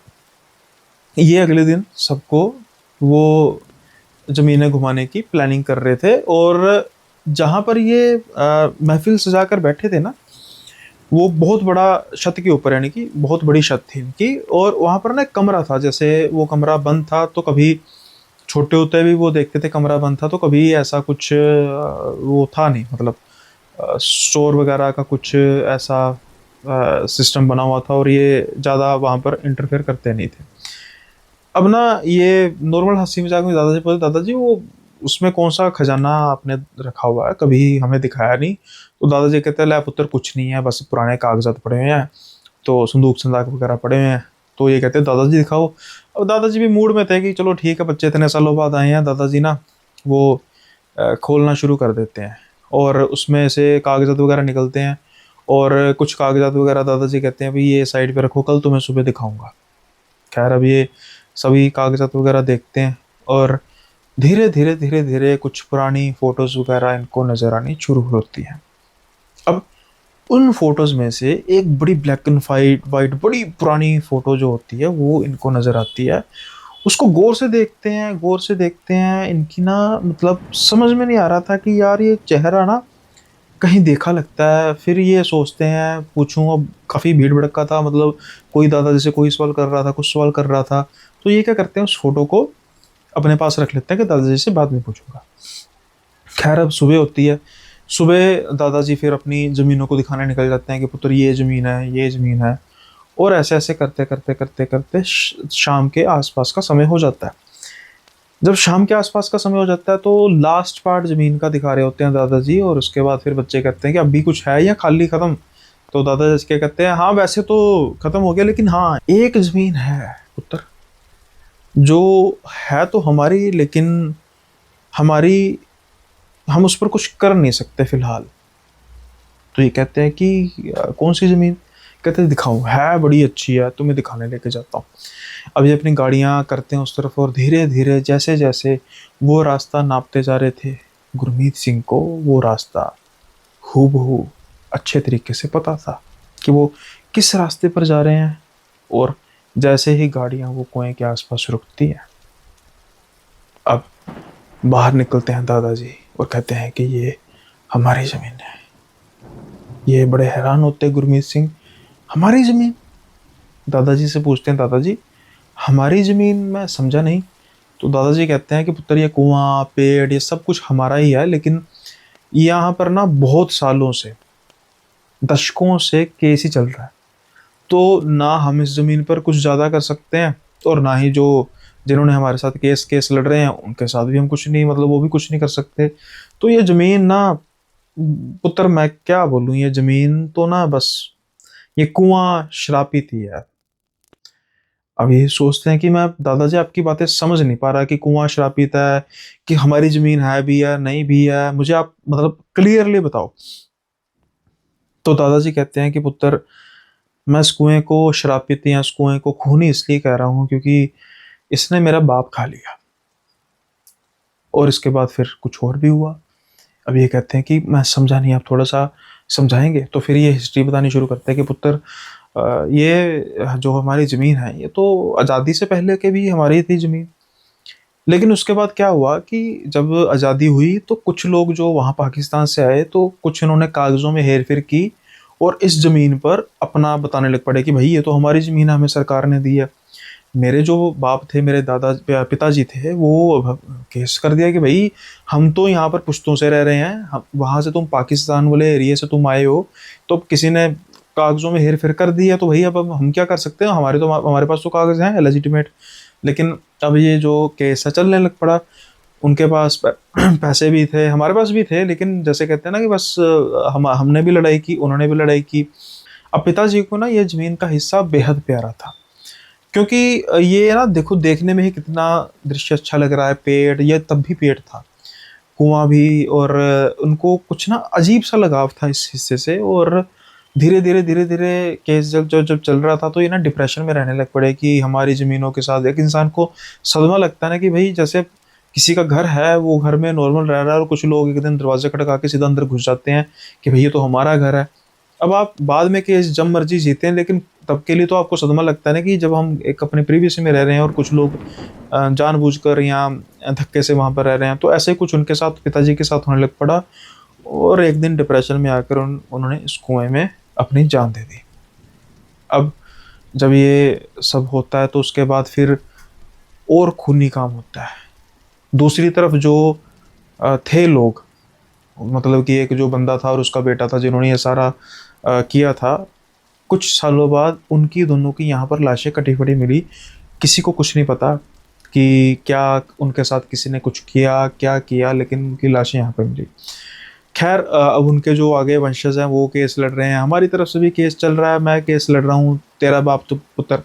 ये अगले दिन सबको वो ज़मीनें घुमाने की प्लानिंग कर रहे थे, और जहाँ पर ये महफिल सजा कर बैठे थे ना, वो बहुत बड़ा छत के ऊपर, यानी कि बहुत बड़ी छत थी इनकी, और वहाँ पर ना एक कमरा था। जैसे वो कमरा बंद था, तो कभी छोटे होते भी वो देखते थे कमरा बंद था, तो कभी ऐसा कुछ वो था नहीं, मतलब स्टोर वगैरह का कुछ ऐसा सिस्टम बना हुआ था, और ये ज़्यादा वहाँ पर इंटरफेयर करते नहीं थे। अब ना ये नॉर्मल हंसी मजाक में दादाजी बोले, दादाजी वो उसमें कौन सा खजाना आपने रखा हुआ है, कभी हमें दिखाया नहीं। तो दादाजी कहते हैं, ला पुत्र, कुछ नहीं है, बस पुराने कागजात पड़े हुए हैं, तो संदूक संदाक वगैरह पड़े हुए हैं। तो ये कहते हैं दादाजी दिखाओ। अब दादाजी भी मूड में थे कि चलो ठीक है, बच्चे इतने सालों बाद आए हैं। दादाजी ना वो खोलना शुरू कर देते हैं, और उसमें से कागजात वगैरह निकलते हैं, और कुछ कागजात वगैरह दादाजी कहते हैं भाई ये साइड पे रखो, कल तुम्हें सुबह दिखाऊंगा। खैर, अब ये सभी कागजात वगैरह देखते हैं, और धीरे धीरे धीरे धीरे कुछ पुरानी फ़ोटोज़ वगैरह इनको नज़र आनी शुरू होती हैं। अब उन फ़ोटोज़ में से एक बड़ी ब्लैक एंड वाइट बड़ी पुरानी फ़ोटो जो होती है वो इनको नज़र आती है। उसको गौर से देखते हैं, इनकी ना, मतलब समझ में नहीं आ रहा था कि यार ये चेहरा ना कहीं देखा लगता है। फिर ये सोचते हैं पूछूं, अब काफ़ी भीड़ भड़का था, मतलब कोई दादा जैसे कोई सवाल कर रहा था, कुछ सवाल कर रहा था, तो ये क्या करते हैं उस फोटो को अपने पास रख लेते हैं कि दादाजी से बाद में पूछूंगा। खैर अब सुबह होती है। सुबह दादाजी फिर अपनी ज़मीनों को दिखाने निकल जाते हैं कि पुत्र ये ज़मीन है, ये ज़मीन है, और ऐसे ऐसे करते करते करते करते शाम के आसपास का समय हो जाता है। जब शाम के आसपास का समय हो जाता है तो लास्ट पार्ट ज़मीन का दिखा रहे होते हैं दादाजी, और उसके बाद फिर बच्चे कहते हैं कि अभी कुछ है या खाली ख़त्म। तो दादाजी क्या कहते हैं, हाँ वैसे तो ख़त्म हो गया, लेकिन हाँ एक ज़मीन है पुत्र, जो है तो हमारी, लेकिन हमारी, हम उस पर कुछ कर नहीं सकते फिलहाल। तो ये कहते हैं कि कौन सी ज़मीन? कहते हैं दिखाऊं, है बड़ी अच्छी है, तुम्हें दिखाने लेके जाता हूँ। अब ये अपनी गाड़ियाँ करते हैं उस तरफ, और धीरे धीरे जैसे जैसे वो रास्ता नापते जा रहे थे, गुरमीत सिंह को वो रास्ता हूबहू अच्छे तरीके से पता था कि वो किस रास्ते पर जा रहे हैं। और जैसे ही गाड़ियाँ वो कुएं के आसपास रुकती हैं, अब बाहर निकलते हैं दादाजी और कहते हैं कि ये हमारी ज़मीन है। ये बड़े हैरान होते हैं गुरमीत सिंह, हमारी ज़मीन? दादाजी से पूछते हैं, दादाजी हमारी ज़मीन, मैं समझा नहीं। तो दादाजी कहते हैं कि पुत्र ये कुआं पेड़ ये सब कुछ हमारा ही है, लेकिन यहाँ पर ना बहुत सालों से, दशकों से केस ही चल रहा है। तो ना हम इस ज़मीन पर कुछ ज़्यादा कर सकते हैं, और ना ही जो जिन्होंने हमारे साथ केस केस लड़ रहे हैं उनके साथ भी हम कुछ नहीं, मतलब वो भी कुछ नहीं कर सकते। तो ये ज़मीन ना पुत्र, मैं क्या बोलूँ, ये ज़मीन तो ना बस ये कुआं श्रापित ही है। अब ये सोचते हैं कि मैं दादाजी आपकी बातें समझ नहीं पा रहा कि कुआं श्रापित है कि हमारी ज़मीन है भी है नहीं भी है, मुझे आप मतलब क्लियरली बताओ। तो दादाजी कहते हैं कि पुत्र, मैं इस कुएं को श्रापित या इस कुएं को खूनी इसलिए कह रहा हूँ क्योंकि इसने मेरा बाप खा लिया, और इसके बाद फिर कुछ और भी हुआ। अब ये कहते हैं कि मैं समझा नहीं, आप थोड़ा सा समझाएंगे? तो फिर ये हिस्ट्री बतानी शुरू करते हैं कि पुत्र, ये जो हमारी ज़मीन है ये तो आज़ादी से पहले के भी हमारी थी ज़मीन, लेकिन उसके बाद क्या हुआ कि जब आज़ादी हुई तो कुछ लोग जो वहाँ पाकिस्तान से आए, तो कुछ इन्होंने कागज़ों में हेर फेर की और इस ज़मीन पर अपना बताने लग पड़े कि भाई ये तो हमारी ज़मीन है, हमें सरकार ने दी है। मेरे जो बाप थे, मेरे दादा पिताजी थे, वो केस कर दिया कि भाई हम तो यहाँ पर पुश्तों से रह रहे हैं, हम वहाँ से, तुम पाकिस्तान वाले एरिया से तुम आए हो, तो अब किसी ने कागज़ों में हेर फेर कर दी है, तो भाई अब हम क्या कर सकते हैं, हमारे पास तो कागज़ हैं लेजिटिमेट। लेकिन अब ये जो केस है चलने लग पड़ा, उनके पास पैसे भी थे, हमारे पास भी थे, लेकिन जैसे कहते हैं ना कि बस हमने भी लड़ाई की, उन्होंने भी लड़ाई की। अब पिताजी को ना ये ज़मीन का हिस्सा बेहद प्यारा था, क्योंकि ये ना देखो देखने में ही कितना दृश्य अच्छा लग रहा है, पेड़, ये तब भी पेड़ था, कुआं भी, और उनको कुछ ना अजीब सा लगाव था इस हिस्से से। और धीरे धीरे धीरे धीरे केस जब जब जब चल रहा था तो ये ना डिप्रेशन में रहने लग पड़े कि हमारी ज़मीनों के साथ। एक इंसान को सदमा लगता है ना कि भाई जैसे किसी का घर है, वो घर में नॉर्मल रह रहा है, और कुछ लोग एक दिन दरवाजे खटका के सीधा अंदर घुस जाते हैं कि भाई ये तो हमारा घर है। अब आप बाद में केस जब मर्जी जीते हैं, लेकिन तब के लिए तो आपको सदमा लगता है ना कि जब हम एक अपने प्रीवियस में रह रहे हैं और कुछ लोग जानबूझकर या धक्के से वहाँ पर रह रहे हैं। तो ऐसे कुछ उनके साथ, पिताजी के साथ होने लग पड़ा, और एक दिन डिप्रेशन में आकर उन्होंने इस कुएं में अपनी जान दे दी। अब जब ये सब होता है तो उसके बाद फिर और खूनी काम होता है। दूसरी तरफ जो थे लोग, मतलब कि एक जो बंदा था और उसका बेटा था जिन्होंने ये सारा किया था, कुछ सालों बाद उनकी दोनों की यहाँ पर लाशें कटी फटी मिली। किसी को कुछ नहीं पता कि क्या उनके साथ किसी ने कुछ किया, क्या किया, लेकिन उनकी लाशें यहाँ पर मिली। खैर अब उनके जो आगे वंशज हैं वो केस लड़ रहे हैं, हमारी तरफ से भी केस चल रहा है, मैं केस लड़ रहा हूँ, तेरा बाप तो पुत्र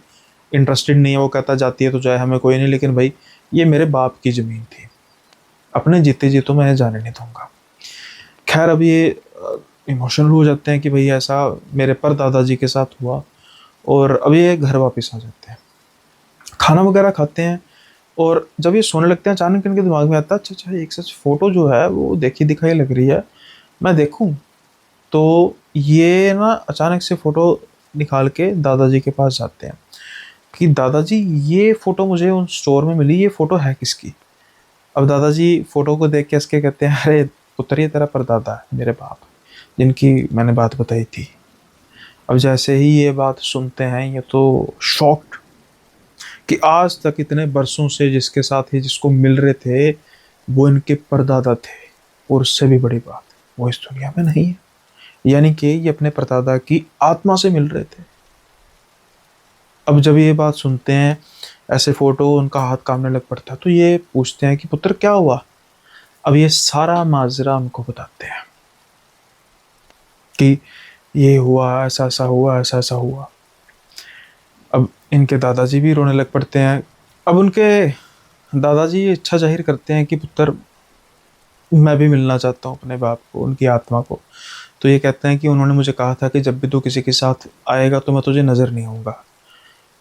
इंटरेस्टेड नहीं है, वो कहता जाती है तो जाए, हमें कोई नहीं, लेकिन भाई ये मेरे बाप की ज़मीन थी, अपने जीते जी तो मैं जाने नहीं दूंगा। खैर अब ये इमोशनल हो जाते हैं कि भाई ऐसा मेरे पर दादाजी के साथ हुआ, और अब ये घर वापस आ जाते हैं, खाना वगैरह खाते हैं, और जब ये सोने लगते हैं अचानक इनके दिमाग में आता है, अच्छा अच्छा एक सच फ़ोटो जो है वो देखी दिखाई लग रही है, मैं देखूं। तो ये ना अचानक से फ़ोटो निकाल के दादाजी के पास जाते हैं कि दादाजी ये फ़ोटो मुझे उन स्टोर में मिली, ये फ़ोटो है किसकी? अब दादाजी फ़ोटो को देख के हँस के कहते हैं, अरे पुत्र ये तेरा परदादा है, मेरे बाप। जिनकी मैंने बात बताई थी। अब जैसे ही ये बात सुनते हैं ये तो शॉक्ड कि आज तक इतने बरसों से जिसके साथ ही जिसको मिल रहे थे वो इनके परदादा थे, और उससे भी बड़ी बात वो इस दुनिया में नहीं है। यानी कि ये अपने परदादा की आत्मा से मिल रहे थे। अब जब ये बात सुनते हैं, ऐसे फोटो उनका हाथ कांपने लग पड़ता है, तो ये पूछते हैं कि पुत्र क्या हुआ। अब ये सारा माजरा उनको बताते हैं कि ये हुआ, ऐसा ऐसा हुआ, ऐसा ऐसा हुआ। अब इनके दादाजी भी रोने लग पड़ते हैं। अब उनके दादाजी ये इच्छा जाहिर करते हैं कि पुत्र मैं भी मिलना चाहता हूँ अपने बाप को, उनकी आत्मा को। तो ये कहते हैं कि उन्होंने मुझे कहा था कि जब भी तू किसी के साथ आएगा तो मैं तुझे नज़र नहीं आऊँगा।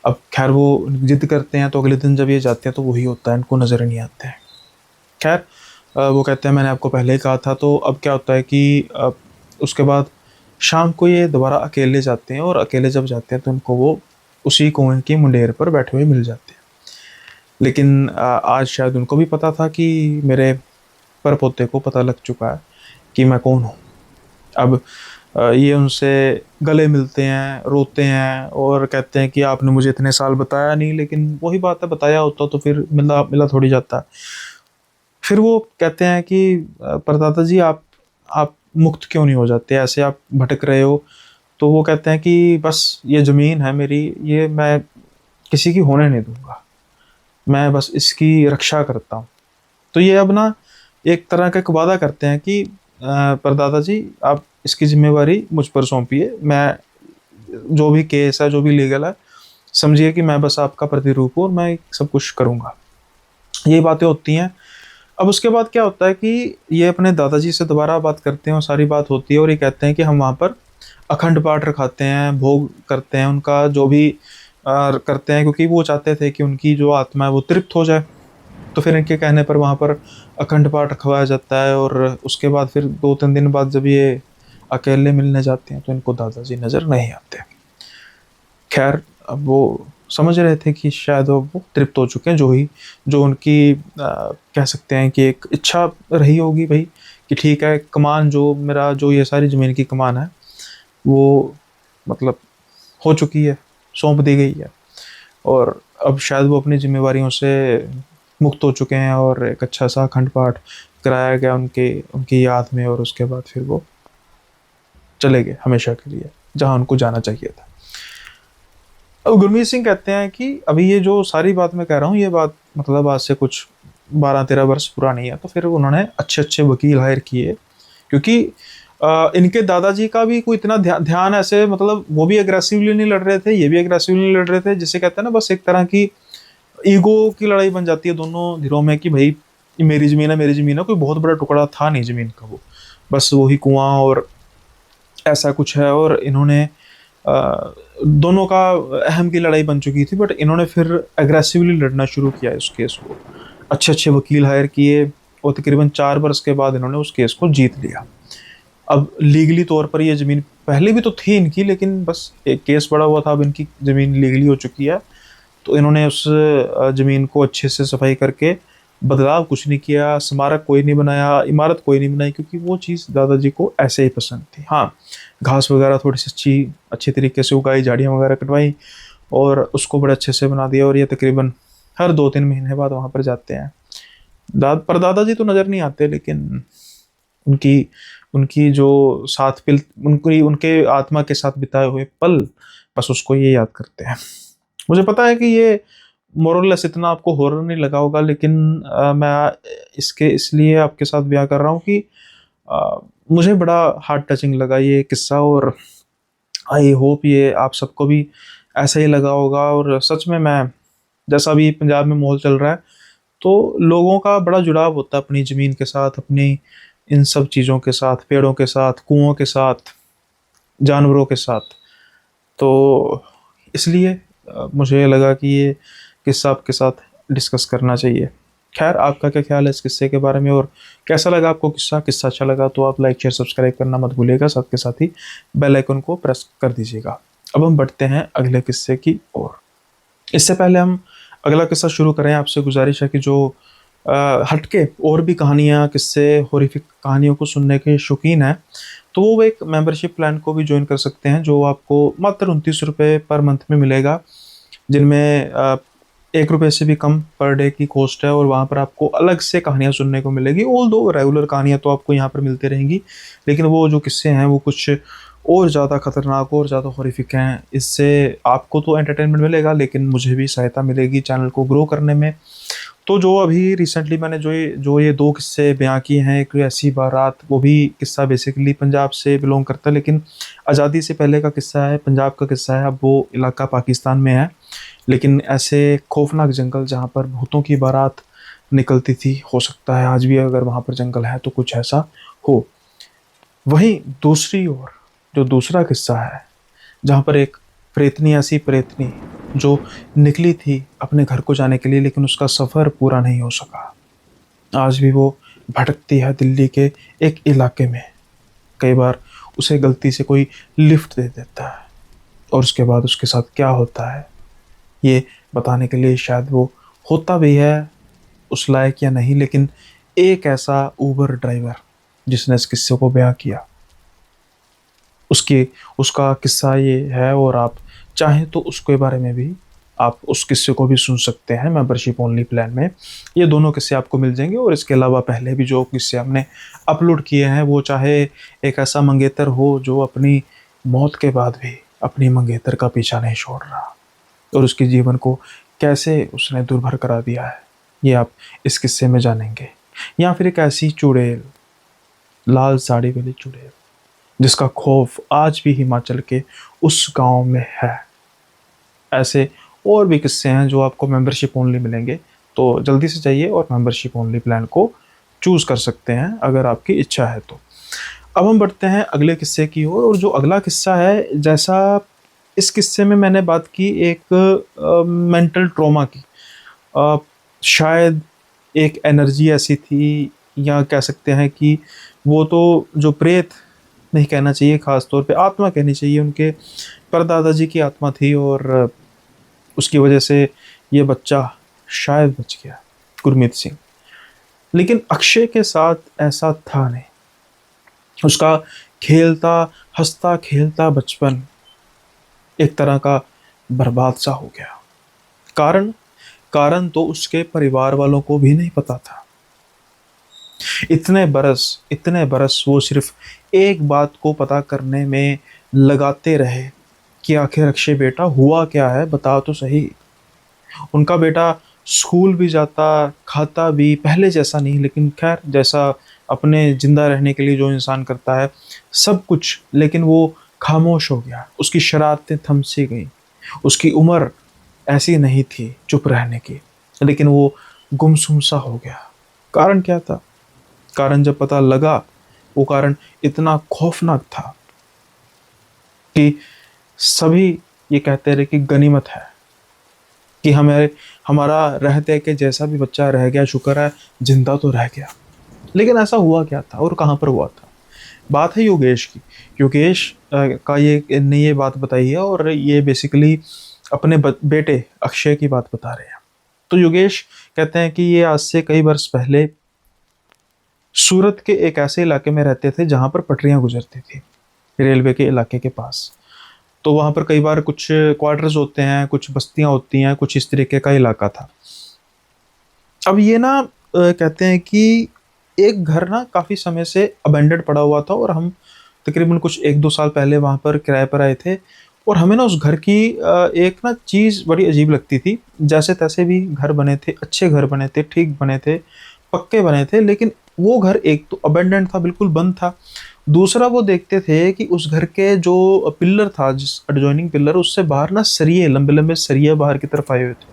अब खैर वो जिद करते हैं, तो अगले दिन जब ये जाते हैं तो वही होता है, इनको नज़र नहीं आते हैं। खैर वो कहते हैं मैंने आपको पहले ही कहा था। तो अब क्या होता है कि उसके बाद शाम को ये दोबारा अकेले जाते हैं, और अकेले जब जाते हैं तो उनको वो उसी कुएं की मुंडेर पर बैठे हुए मिल जाते हैं। लेकिन आज शायद उनको भी पता था कि मेरे परपोते को पता लग चुका है कि मैं कौन हूँ। अब ये उनसे गले मिलते हैं, रोते हैं और कहते हैं कि आपने मुझे इतने साल बताया नहीं। लेकिन वही बात है, बताया होता तो फिर मिला मिला थोड़ी जाता। फिर वो कहते हैं कि परदादा जी आप मुक्त क्यों नहीं हो जाते, ऐसे आप भटक रहे हो। तो वो कहते हैं कि बस ये ज़मीन है मेरी, ये मैं किसी की होने नहीं दूंगा, मैं बस इसकी रक्षा करता हूँ। तो ये अब ना एक तरह का एक वादा करते हैं कि परदादा जी आप इसकी जिम्मेवारी मुझ पर सौंपिए, मैं जो भी केस है, जो भी लीगल है, समझिए कि मैं बस आपका प्रतिरूप हूँ और मैं सब कुछ करूँगा। ये बातें होती हैं। अब उसके बाद क्या होता है कि ये अपने दादाजी से दोबारा बात करते हैं और सारी बात होती है, और ये कहते हैं कि हम वहाँ पर अखंड पाठ रखाते हैं, भोग करते हैं, उनका जो भी करते हैं, क्योंकि वो चाहते थे कि उनकी जो आत्मा है वो तृप्त हो जाए। तो फिर इनके कहने पर वहाँ पर अखंड पाठ रखवाया जाता है, और उसके बाद फिर 2-3 दिन बाद जब ये अकेले मिलने जाते हैं तो इनको दादाजी नज़र नहीं आते। खैर अब वो समझ रहे थे कि शायद वो तृप्त हो चुके हैं, जो उनकी कह सकते हैं कि एक इच्छा रही होगी भाई, कि ठीक है कमान जो मेरा, जो ये सारी ज़मीन की कमान है वो मतलब हो चुकी है, सौंप दी गई है, और अब शायद वो अपनी जिम्मेवारियों से मुक्त हो चुके हैं, और एक अच्छा सा अखंड पाठ कराया गया उनकी याद में, और उसके बाद फिर वो चले गए हमेशा के लिए जहाँ उनको जाना चाहिए था। अब गुरमीत सिंह कहते हैं कि अभी ये जो सारी बात मैं कह रहा हूँ, ये बात मतलब आज से कुछ 12-13 वर्ष पुरानी है। तो फिर उन्होंने अच्छे अच्छे वकील हायर किए, क्योंकि इनके दादाजी का भी कोई इतना ध्यान ऐसे, मतलब वो भी एग्रेसिवली नहीं लड़ रहे थे, ये भी एग्रेसिवली नहीं लड़ रहे थे, जिसे कहते हैं ना बस एक तरह की ईगो की लड़ाई बन जाती है दोनों धीरों में कि भाई मेरी ज़मीन है, मेरी ज़मीन है। कोई बहुत बड़ा टुकड़ा था नहीं ज़मीन का, वो बस वही कुआं और ऐसा कुछ है। और इन्होंने दोनों का अहम की लड़ाई बन चुकी थी, बट इन्होंने फिर एग्रेसिवली लड़ना शुरू किया इस केस को। अच्छे अच्छे वकील हायर किए, और तकरीबन 4 वर्ष के बाद इन्होंने उस केस को जीत लिया। अब लीगली तौर पर ये ज़मीन पहले भी तो थी इनकी, लेकिन बस एक केस बड़ा हुआ था, अब इनकी ज़मीन लीगली हो चुकी है। तो इन्होंने उस ज़मीन को अच्छे से सफाई करके, बदलाव कुछ नहीं किया, स्मारक कोई नहीं बनाया, इमारत कोई नहीं बनाई, क्योंकि वो चीज़ दादाजी को ऐसे ही पसंद थी। हाँ, घास वगैरह थोड़ी सी अच्छी तरीके से उगाई, झाड़ियाँ वगैरह कटवाई, और उसको बड़े अच्छे से बना दिया। और ये तकरीबन हर 2-3 महीने बाद वहाँ पर जाते हैं। दादाजी तो नज़र नहीं आते, लेकिन उनकी उनकी जो साथ पिल उनकी उनके आत्मा के साथ बिताए हुए पल, बस उसको ये याद करते हैं। मुझे पता है कि ये मोरलेस इतना आपको हॉरर नहीं लगा होगा, लेकिन मैं इसके इसलिए आपके साथ बयां कर रहा हूँ कि मुझे बड़ा हार्ट टचिंग लगा ये किस्सा, और आई होप ये आप सबको भी ऐसा ही लगा होगा। और सच में मैं, जैसा भी पंजाब में माहौल चल रहा है, तो लोगों का बड़ा जुड़ाव होता है अपनी ज़मीन के साथ, अपनी इन सब चीज़ों के साथ, पेड़ों के साथ, कुओं के साथ, जानवरों के साथ। तो इसलिए मुझे लगा कि ये किस्सा आपके साथ डिस्कस करना चाहिए। खैर आपका क्या ख्याल है इस किस्से के बारे में, और कैसा लगा आपको किस्सा अच्छा लगा तो आप लाइक शेयर सब्सक्राइब करना मत भूलिएगा, साथ के साथ ही बेल आइकन को प्रेस कर दीजिएगा। अब हम बढ़ते हैं अगले किस्से की ओर। इससे पहले हम अगला किस्सा शुरू करें, आपसे गुजारिश है कि जो हटके और भी कहानियाँ, किस्से, हॉरिफिक कहानियों को सुनने के शौकीन हैं, तो वो एक मेंबरशिप प्लान को भी ज्वाइन कर सकते हैं, जो आपको मात्र 29 रुपये पर मंथ में मिलेगा, जिनमें 1 रुपये से भी कम पर डे की कॉस्ट है। और वहाँ पर आपको अलग से कहानियाँ सुनने को मिलेगी। ऑल दो रेगुलर कहानियाँ तो आपको यहाँ पर मिलती रहेंगी, लेकिन वो जो किस्से हैं वो कुछ और ज़्यादा खतरनाक और ज़्यादा हॉरिफिक हैं। इससे आपको तो एंटरटेनमेंट मिलेगा, लेकिन मुझे भी सहायता मिलेगी चैनल को ग्रो करने में। तो जो अभी रिसेंटली मैंने जो ये 2 किस्से बयाँ किए हैं, एक ऐसी बारात, वो भी किस्सा बेसिकली पंजाब से बिलोंग करता है, लेकिन आज़ादी से पहले का किस्सा है, पंजाब का किस्सा है। अब वो इलाका पाकिस्तान में है, लेकिन ऐसे खौफनाक जंगल जहाँ पर भूतों की बारात निकलती थी, हो सकता है आज भी अगर वहाँ पर जंगल है तो कुछ ऐसा हो। वहीं दूसरी ओर जो दूसरा किस्सा है, जहाँ पर एक प्रेतनी, ऐसी प्रेतनी जो निकली थी अपने घर को जाने के लिए, लेकिन उसका सफ़र पूरा नहीं हो सका। आज भी वो भटकती है दिल्ली के एक इलाके में। कई बार उसे गलती से कोई लिफ्ट दे देता है, और उसके बाद उसके साथ क्या होता है ये बताने के लिए शायद वो होता भी है उस लायक या नहीं, लेकिन एक ऐसा ऊबर ड्राइवर जिसने इस किस्से को बयां किया, उसकी उसका किस्सा ये है। और आप चाहें तो उसके बारे में भी आप उस किस्से को भी सुन सकते हैं मेंबरशिप ओनली प्लान में। ये दोनों किस्से आपको मिल जाएंगे। और इसके अलावा पहले भी जो किस्से हमने अपलोड किए हैं, वो चाहे एक ऐसा मंगेतर हो जो अपनी मौत के बाद भी अपनी मंगेतर का पीछा नहीं छोड़ रहा, और उसके जीवन को कैसे उसने दुर्भर करा दिया है, ये आप इस किस्से में जानेंगे। या फिर एक ऐसी चुड़ैल, लाल साड़ी वाली चुड़ैल, जिसका खौफ आज भी हिमाचल के उस गांव में है। ऐसे और भी किस्से हैं जो आपको मेंबरशिप ओनली मिलेंगे। तो जल्दी से जाइए और मेंबरशिप ओनली प्लान को चूज़ कर सकते हैं अगर आपकी इच्छा है तो। अब हम बढ़ते हैं अगले किस्से की ओर। और जो अगला किस्सा है, जैसा इस किस्से में मैंने बात की एक मेंटल ट्रॉमा की, अ, शायद एक एनर्जी ऐसी थी, या कह सकते हैं कि वो तो जो प्रेत नहीं कहना चाहिए, ख़ास तौर पे आत्मा कहनी चाहिए, उनके परदादा जी की आत्मा थी। और उसकी वजह से ये बच्चा शायद बच गया, गुरमीत सिंह। लेकिन अक्षय के साथ ऐसा था नहीं। उसका खेलता हंसता खेलता बचपन एक तरह का बर्बाद सा हो गया। कारण कारण तो उसके परिवार वालों को भी नहीं पता था। इतने बरस वो सिर्फ एक बात को पता करने में लगाते रहे कि आखिर अक्षय बेटा हुआ क्या है, बता तो सही। उनका बेटा स्कूल भी जाता, खाता भी, पहले जैसा नहीं, लेकिन खैर जैसा अपने जिंदा रहने के लिए जो इंसान करता है सब कुछ, लेकिन वो खामोश हो गया। उसकी शरारतें थम सी गई। उसकी उम्र ऐसी नहीं थी चुप रहने की, लेकिन वो गुमसुम सा हो गया। कारण क्या था? कारण जब पता लगा, वो कारण इतना खौफनाक था कि सभी ये कहते रहे कि गनीमत है कि हमारा रहते के जैसा भी बच्चा रह गया, शुक्र है जिंदा तो रह गया। लेकिन ऐसा हुआ क्या था और कहाँ पर हुआ था? बात है योगेश की। योगेश का ये ने ये बात बताई है, और ये बेसिकली अपने बेटे अक्षय की बात बता रहे हैं। तो योगेश कहते हैं कि ये आज से कई वर्ष पहले सूरत के एक ऐसे इलाके में रहते थे जहाँ पर पटरियाँ गुजरती थी, रेलवे के इलाके के पास। तो वहाँ पर कई बार कुछ क्वार्टर्स होते हैं, कुछ बस्तियाँ होती हैं, कुछ इस तरीके का इलाका था। अब ये ना कहते हैं कि एक घर ना काफ़ी समय से अबेंडेड पड़ा हुआ था, और हम तकरीबन कुछ 1-2 साल पहले वहाँ पर किराए पर आए थे। और हमें ना उस घर की एक ना चीज़ बड़ी अजीब लगती थी। जैसे तैसे भी घर बने थे, अच्छे घर बने थे, ठीक बने थे, पक्के बने थे, लेकिन वो घर एक तो अबेंडेंड था, बिल्कुल बंद था। दूसरा वो देखते थे कि उस घर के जो पिलर था, जिस एडजॉइनिंग पिलर, उससे बाहर ना सरिये, लंबे लंबे सरिये बाहर की तरफ आए हुए थे।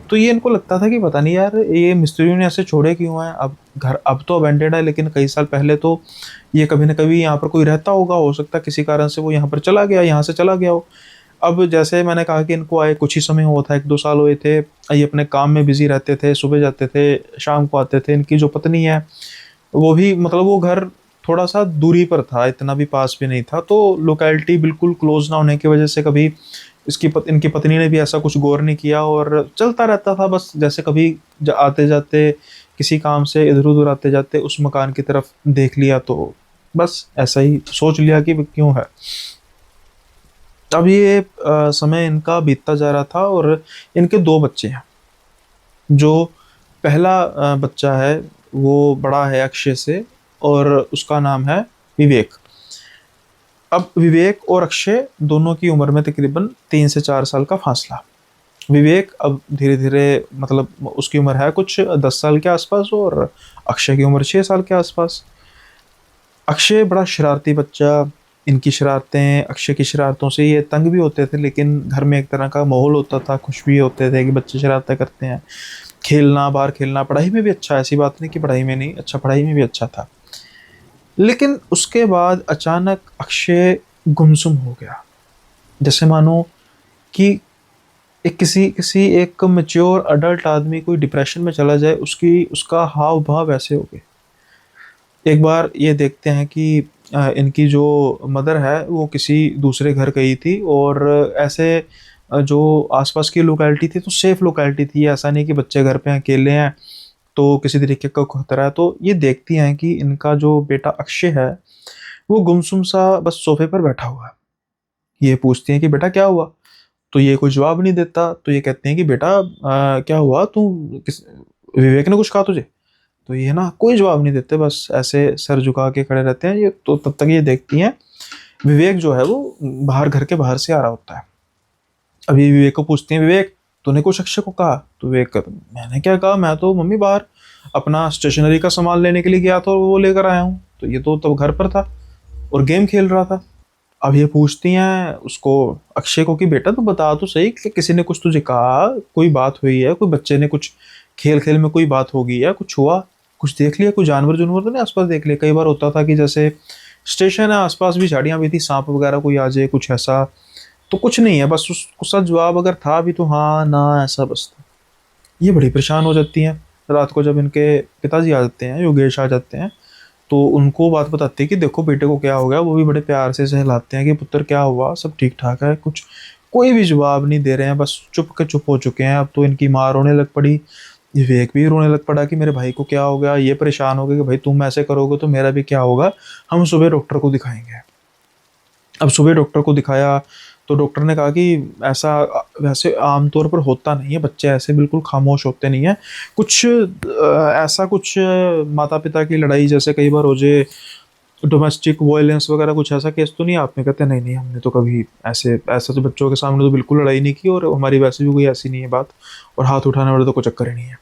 तो ये इनको लगता था कि पता नहीं यार ये मिस्त्रियों ने ऐसे छोड़े क्यों हैं। अब घर अब तो अबेंडेड है, लेकिन कई साल पहले तो ये कभी ना कभी यहाँ पर कोई रहता होगा, हो सकता है किसी कारण से वो यहाँ पर चला गया, यहाँ से चला गया हो। अब जैसे मैंने कहा कि इनको आए कुछ ही समय हुआ था, 1-2 साल हुए थे। ये अपने काम में बिजी रहते थे, सुबह जाते थे, शाम को आते थे। इनकी जो पत्नी है वो भी, मतलब वो घर थोड़ा सा दूरी पर था, इतना भी पास भी नहीं था। तो लोकेलिटी बिल्कुल क्लोज ना होने की वजह से कभी इनकी पत्नी ने भी ऐसा कुछ गौर नहीं किया, और चलता रहता था बस। जैसे कभी आते जाते किसी काम से इधर उधर आते जाते उस मकान की तरफ देख लिया तो बस ऐसा ही सोच लिया कि क्यों है। अब ये समय इनका बीतता जा रहा था और इनके 2 बच्चे हैं। जो पहला बच्चा है वो बड़ा है अक्षय से और उसका नाम है विवेक। अब विवेक और अक्षय दोनों की उम्र में तकरीबन 3 से 4 साल का फासला। विवेक अब धीरे-धीरे मतलब उसकी उम्र है कुछ 10 साल के आसपास और अक्षय की उम्र 6 साल के आसपास। अक्षय बड़ा शरारती बच्चा, इनकी शरारतें, अक्षय की शरारतों से ये तंग भी होते थे, लेकिन घर में एक तरह का माहौल होता था, खुश भी होते थे कि बच्चे शरारतें करते हैं। खेलना, बाहर खेलना, पढ़ाई में भी अच्छा है, ऐसी बात नहीं कि पढ़ाई में नहीं, अच्छा पढ़ाई में भी अच्छा था। लेकिन उसके बाद अचानक अक्षय गुमसुम हो गया। जैसे मानो कि एक किसी किसी एक मैच्योर अडल्ट आदमी कोई डिप्रेशन में चला जाए, उसकी उसका हाव-भाव ऐसे हो गए। एक बार ये देखते हैं कि इनकी जो मदर है वो किसी दूसरे घर गई थी और ऐसे जो आसपास की लोकेलिटी थी तो सेफ लोकेलिटी थी, ऐसा नहीं कि बच्चे घर पे अकेले हैं तो किसी तरीके का खतरा है। तो ये देखती हैं कि इनका जो बेटा अक्षय है वो गुमसुम सा बस सोफे पर बैठा हुआ है। ये पूछती हैं कि बेटा क्या हुआ? तो ये कोई जवाब नहीं देता। तो ये कहते हैं कि बेटा क्या हुआ, तू किस विवेक ने कुछ कहा तुझे? तो ये ना कोई जवाब नहीं देते, बस ऐसे सर झुका के खड़े रहते हैं। ये तो तब तक ये देखती हैं विवेक जो है वो बाहर, घर के बाहर से आ रहा होता है। अभी विवेक को पूछती हैं, विवेक तूने कुछ अक्षय को कहा? तो विवेक कहता, मैंने क्या कहा, मैं तो मम्मी बाहर अपना स्टेशनरी का सामान लेने के लिए गया था और वो लेकर आया हूँ। तो ये तो तब घर पर था और गेम खेल रहा था। अब ये पूछती हैं उसको, अक्षय को, कि बेटा तू बता तो सही कि किसी ने कुछ तुझे कहा, कोई बात हुई है, कोई बच्चे ने कुछ खेल खेल में कोई बात हो गई है, कुछ हुआ, कुछ देख लिया, कोई जानवर जानवर तो नहीं आसपास देख लिया? कई बार होता था कि जैसे स्टेशन है, आसपास भी झाड़ियां भी थी, सांप वगैरह कोई आ जाए, कुछ ऐसा। तो कुछ नहीं है, बस उसका जवाब अगर था भी तो हाँ ना ऐसा बस था। ये बड़ी परेशान हो जाती हैं। रात को जब इनके पिताजी आ जाते हैं, योगेश आ जाते हैं, तो उनको बात बताते हैं कि देखो बेटे को क्या हो गया। वो भी बड़े प्यार से सहलाते हैं कि पुत्र क्या हुआ, सब ठीक ठाक है, कुछ कोई भी जवाब नहीं दे रहे हैं, बस चुप के चुप हो चुके हैं। अब तो इनकी माँ रोने लग पड़ी, विवेक भी रोने लग पड़ा कि मेरे भाई को क्या हो गया। ये परेशान हो गए कि भाई तुम ऐसे करोगे तो मेरा भी क्या होगा, हम सुबह डॉक्टर को दिखाएंगे। अब सुबह डॉक्टर को दिखाया तो डॉक्टर ने कहा कि ऐसा वैसे आमतौर पर होता नहीं है, बच्चे ऐसे बिल्कुल खामोश होते नहीं हैं, कुछ ऐसा कुछ माता पिता की लड़ाई जैसे कई बार हो जाए, डोमेस्टिक वायलेंस वगैरह कुछ ऐसा केस तो नहीं है? आपने कहते नहीं नहीं, हमने तो कभी ऐसे ऐसा तो बच्चों के सामने तो बिल्कुल लड़ाई नहीं की और हमारी वैसे भी कोई ऐसी नहीं है बात, और हाथ उठाने वाले तो कोई चक्कर ही नहीं है।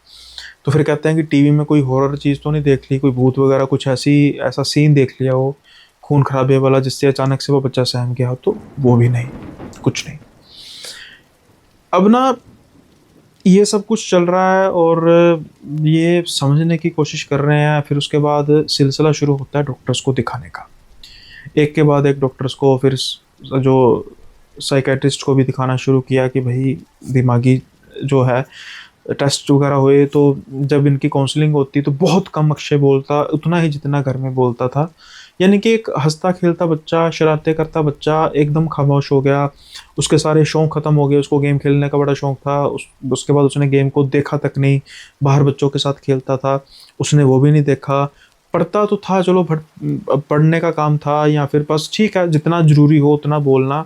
तो फिर कहते हैं कि टीवी में कोई हॉरर चीज़ तो नहीं देख ली, कोई भूत वगैरह कुछ ऐसी ऐसा सीन देख लिया हो खून खराबे वाला जिससे अचानक से वो बच्चा सहम गया हो? तो वो भी नहीं, कुछ नहीं। अब ना ये सब कुछ चल रहा है और ये समझने की कोशिश कर रहे हैं। फिर उसके बाद सिलसिला शुरू होता है डॉक्टर्स को दिखाने का। एक के बाद एक डॉक्टर्स को, फिर जो साइकेट्रिस्ट को भी दिखाना शुरू किया कि भाई दिमागी जो है टेस्ट वगैरह हुए। तो जब इनकी काउंसलिंग होती तो बहुत कम अक्षय बोलता, उतना ही जितना घर में बोलता था। यानी कि एक हंसता खेलता बच्चा, शरारतें करता बच्चा एकदम खामोश हो गया। उसके सारे शौक खत्म हो गए। उसको गेम खेलने का बड़ा शौक था, उसके बाद उसने गेम को देखा तक नहीं। बाहर बच्चों के साथ खेलता था, उसने वो भी नहीं देखा। पढ़ता तो था, चलो पढ़ने का काम था, या फिर बस ठीक है जितना ज़रूरी हो उतना बोलना।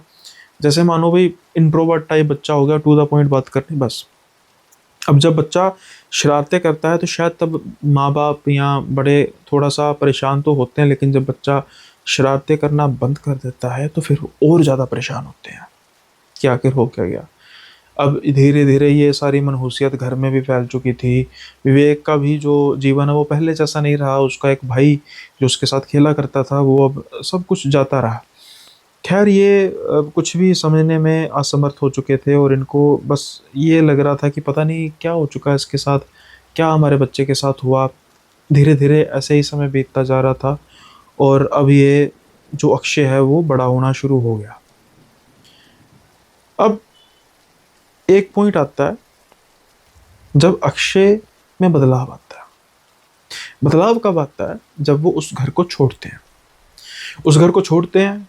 जैसे मानो भाई इंट्रोवर्ट टाइप बच्चा हो गया, टू द पॉइंट बात करनी बस। अब जब बच्चा शरारतें करता है तो शायद तब माँ बाप या बड़े थोड़ा सा परेशान तो होते हैं, लेकिन जब बच्चा शरारतें करना बंद कर देता है तो फिर और ज़्यादा परेशान होते हैं कि आखिर हो क्या गया। अब धीरे धीरे ये सारी मनहूसियत घर में भी फैल चुकी थी। विवेक का भी जो जीवन है वो पहले जैसा नहीं रहा। उसका एक भाई जो उसके साथ खेला करता था वो अब सब कुछ जाता रहा। खैर ये कुछ भी समझने में असमर्थ हो चुके थे और इनको बस ये लग रहा था कि पता नहीं क्या हो चुका है इसके साथ, क्या हमारे बच्चे के साथ हुआ। धीरे धीरे ऐसे ही समय बीतता जा रहा था और अब ये जो अक्षय है वो बड़ा होना शुरू हो गया। अब एक पॉइंट आता है जब अक्षय में बदलाव आता है। बदलाव कब आता है? जब वो उस घर को छोड़ते हैं। उस घर को छोड़ते हैं,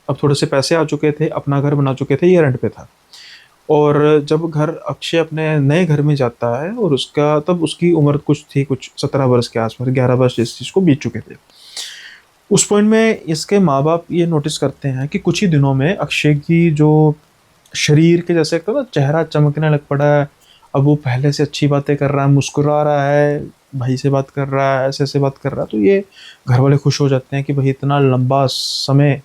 अब थोड़े से पैसे आ चुके थे, अपना घर बना चुके थे, ये रेंट पे था। और जब घर अक्षय अपने नए घर में जाता है और उसका तब उसकी उम्र कुछ थी, कुछ 17 वर्ष के आसपास, 11 वर्ष इस चीज़ को बीत चुके थे। उस पॉइंट में इसके माँ बाप ये नोटिस करते हैं कि कुछ ही दिनों में अक्षय की जो शरीर के जैसे कहते हैं ना चेहरा चमकने लग पड़ा है। अब वो पहले से अच्छी बातें कर रहा है, मुस्कुरा रहा है, भाई से बात कर रहा है, ऐसे ऐसे बात कर रहा है। तो ये घर वाले खुश हो जाते हैं कि भाई इतना लंबा समय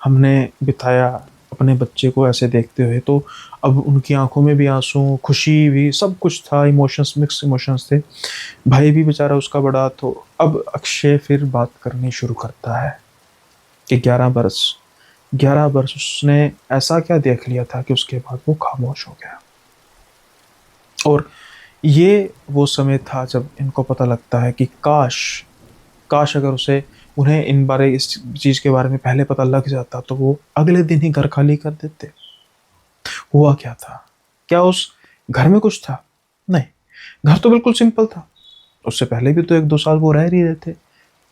हमने बिताया अपने बच्चे को ऐसे देखते हुए। तो अब उनकी आंखों में भी आंसू, खुशी भी, सब कुछ था, इमोशंस, मिक्स इमोशंस थे। भाई भी बेचारा उसका बड़ा। तो अब अक्षय फिर बात करनी शुरू करता है कि 11 बरस उसने ऐसा क्या देख लिया था कि उसके बाद वो खामोश हो गया। और ये वो समय था जब इनको पता लगता है कि काश, काश अगर उन्हें इन बारे इस चीज़ के बारे में पहले पता लग जाता तो वो अगले दिन ही घर खाली कर देते। हुआ क्या था? क्या उस घर में कुछ था? नहीं, घर तो बिल्कुल सिंपल था। उससे पहले भी तो 1-2 साल वो रह ही रहे थे।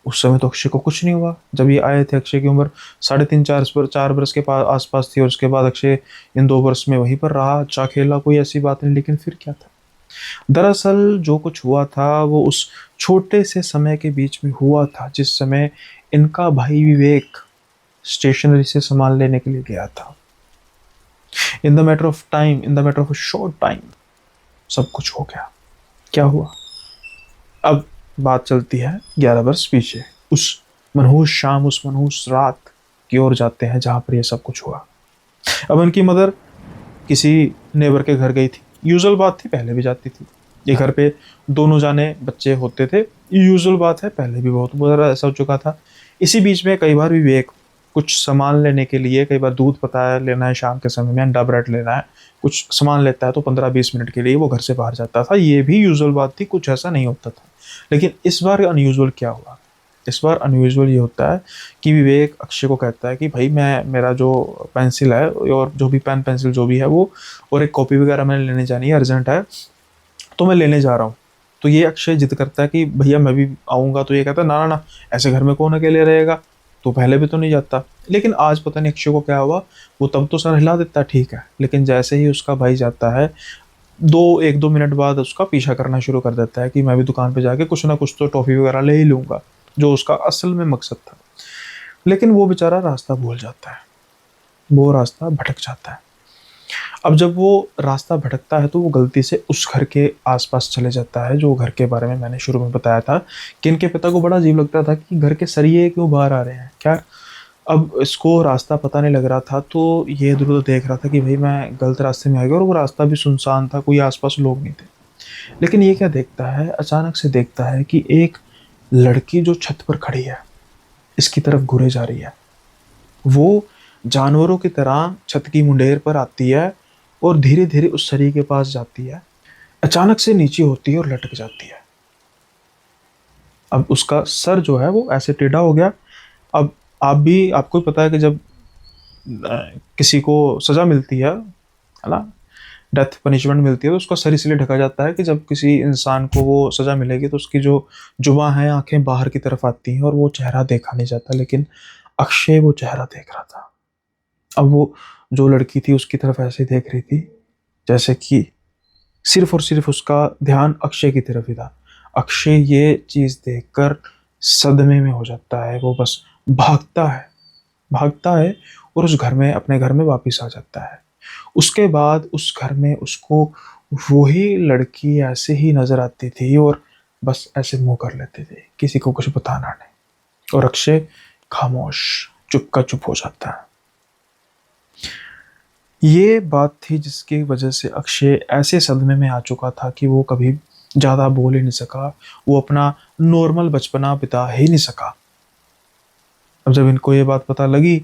उस समय तो अक्षय को कुछ नहीं हुआ। जब ये आए थे अक्षय की उम्र 3.5-4 बरस के पास आसपास थी, और उसके बाद अक्षय इन 2 वर्ष में वहीं पर रहा, अच्छा खेला, कोई ऐसी बात नहीं। लेकिन फिर क्या था? दरअसल जो कुछ हुआ था वो उस छोटे से समय के बीच में हुआ था जिस समय इनका भाई विवेक स्टेशनरी से सामान लेने के लिए गया था। In the matter of time, in the matter of short time, सब कुछ हो गया। क्या हुआ? अब बात चलती है 11 वर्ष पीछे। उस मनहूस शाम, उस मनहूस रात की ओर जाते हैं जहां पर यह सब कुछ हुआ। अब उनकी मदर किसी नेबर के घर गई थी। यूजुअल बात थी, पहले भी जाती थी। ये घर पे दोनों जाने बच्चे होते थे, यूजुअल बात है, पहले भी बहुत बार ऐसा हो चुका था। इसी बीच में कई बार विवेक कुछ सामान लेने के लिए, कई बार दूध पता है लेना है, शाम के समय में अंडा ब्रेड लेना है, कुछ सामान लेता है तो 15-20 मिनट के लिए वो घर से बाहर जाता था। ये भी यूजुअल बात थी, कुछ ऐसा नहीं होता था। लेकिन इस बार अनयूजुअल क्या हुआ? इस बार अनयूजुअल ये होता है कि विवेक अक्षय को कहता है कि भाई मैं, मेरा जो पेंसिल है और जो भी पेन पेंसिल जो भी है वो, और एक कॉपी वगैरह मैंने लेने जानी है, अर्जेंट है, तो मैं लेने जा रहा हूँ। तो ये अक्षय जिद करता है कि भैया मैं भी आऊँगा। तो ये कहता है ना ना ना, ऐसे घर में कौन अकेले रहेगा, तो पहले भी तो नहीं जाता। लेकिन आज पता नहीं अक्षय को क्या हुआ, वो तब तो सर हिला देता है, ठीक है, लेकिन जैसे ही उसका भाई जाता है, 1-2 मिनट बाद उसका पीछा करना शुरू कर देता है कि मैं भी दुकान पे जाके कुछ ना कुछ तो टॉफ़ी वगैरह ले ही लूँगा, जो उसका असल में मकसद था। लेकिन वो बेचारा रास्ता भूल जाता है, वो रास्ता भटक जाता है। अब जब वो रास्ता भटकता है तो वो गलती से उस घर के आसपास चले जाता है, जो घर के बारे में मैंने शुरू में बताया था कि इनके पिता को बड़ा अजीब लगता था कि घर के सरिये क्यों बाहर आ रहे हैं। क्या अब इसको रास्ता पता नहीं लग रहा था, तो ये इधर उधर देख रहा था कि भाई मैं गलत रास्ते में आ गया, और वो रास्ता भी सुनसान था, कोई आसपास लोग नहीं थे। लेकिन ये क्या देखता है, अचानक से देखता है कि एक लड़की जो छत पर खड़ी है इसकी तरफ घूरे जा रही है। वो जानवरों की तरह छत की मुंडेर पर आती है और धीरे धीरे उस सरी के पास जाती है, अचानक से नीचे होती है और लटक जाती है। अब उसका सर जो है वो ऐसे टेढ़ा हो गया। अब आपको भी पता है कि जब किसी को सजा मिलती है ना, डेथ पनिशमेंट मिलती है, तो उसका सर इसलिए ढका जाता है कि जब किसी इंसान को वो सजा मिलेगी तो उसकी जो जुबान है, आंखें बाहर की तरफ आती हैं और वो चेहरा देखा नहीं जाता। लेकिन अक्षय वो चेहरा देख रहा था। अब वो जो लड़की थी उसकी तरफ ऐसे देख रही थी जैसे कि सिर्फ और सिर्फ उसका ध्यान अक्षय की तरफ ही था। अक्षय ये चीज देखकर सदमे में हो जाता है। वो बस भागता है और उस घर में, अपने घर में वापस आ जाता है। उसके बाद उस घर में उसको वही लड़की ऐसे ही नजर आती थी और बस ऐसे मुंह कर लेते थे, किसी को कुछ बताना नहीं। और अक्षय खामोश, चुप का चुप हो जाता है। ये बात थी जिसकी वजह से अक्षय ऐसे सदमे में आ चुका था कि वो कभी ज़्यादा बोल ही नहीं सका, वो अपना नॉर्मल बचपना बिता ही नहीं सका। अब जब इनको ये बात पता लगी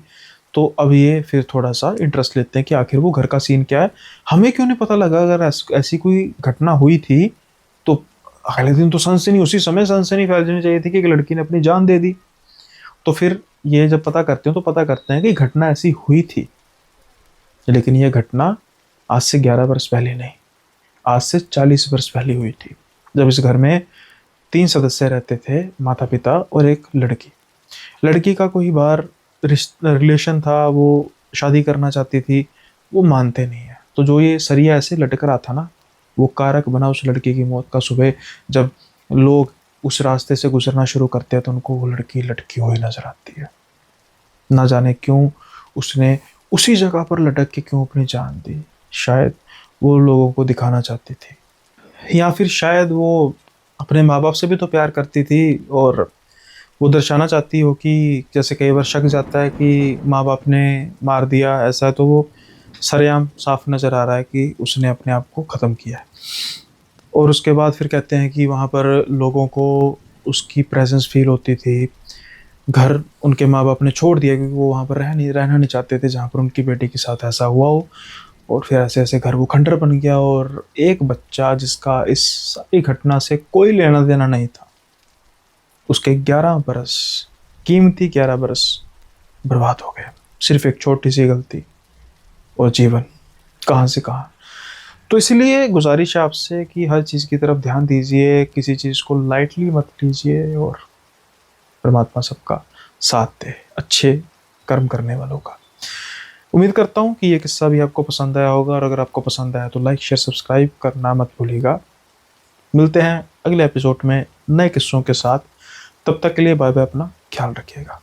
तो अब ये फिर थोड़ा सा इंटरेस्ट लेते हैं कि आखिर वो घर का सीन क्या है, हमें क्यों नहीं पता लगा। अगर ऐसी कोई घटना हुई थी तो अगले दिन तो सनसनी, उसी समय सनसनी फैल जानी चाहिए थी कि एक लड़की ने अपनी जान दे दी। तो फिर ये जब पता करते हैं तो पता करते हैं कि घटना ऐसी हुई थी, लेकिन यह घटना आज से 11 वर्ष पहले नहीं, आज से 40 वर्ष पहले हुई थी। जब इस घर में 3 सदस्य रहते थे, माता पिता और एक लड़की। लड़की का कोई बार रिलेशन था, वो शादी करना चाहती थी, वो मानते नहीं है। तो जो ये सरिया ऐसे लटक रहा था ना, वो कारक बना उस लड़की की मौत का। सुबह जब लोग उस रास्ते से गुजरना शुरू करते हैं तो उनको वो लड़की लटकी हुई नजर आती है। ना जाने क्यों उसने उसी जगह पर लटक के क्यों अपनी जान दी। शायद वो लोगों को दिखाना चाहती थी, या फिर शायद वो अपने माँ बाप से भी तो प्यार करती थी और वो दर्शाना चाहती हो कि जैसे कई बार शक जाता है कि माँ बाप ने मार दिया ऐसा है, तो वो सरेआम साफ नज़र आ रहा है कि उसने अपने आप को ख़त्म किया है। और उसके बाद फिर कहते हैं कि वहाँ पर लोगों को उसकी प्रेजेंस फील होती थी। घर उनके माँ बाप ने छोड़ दिया क्योंकि वो वहाँ पर रहना नहीं चाहते थे जहाँ पर उनकी बेटी के साथ ऐसा हुआ हो। और फिर ऐसे ऐसे घर वो खंडर बन गया और एक बच्चा जिसका इस सारी घटना से कोई लेना देना नहीं था, उसके 11 बरस, कीमती 11 बरस बर्बाद हो गए। सिर्फ एक छोटी सी गलती और जीवन कहाँ से कहाँ। तो इसलिए गुजारिश है आपसे कि हर चीज़ की तरफ ध्यान दीजिए, किसी चीज़ को लाइटली मत लीजिए और परमात्मा सबका साथ दे, अच्छे कर्म करने वालों का। उम्मीद करता हूँ कि ये किस्सा भी आपको पसंद आया होगा, और अगर आपको पसंद आया तो लाइक शेयर सब्सक्राइब करना मत भूलिएगा। मिलते हैं अगले एपिसोड में नए किस्सों के साथ। तब तक के लिए बाय बाय, अपना ख्याल रखिएगा।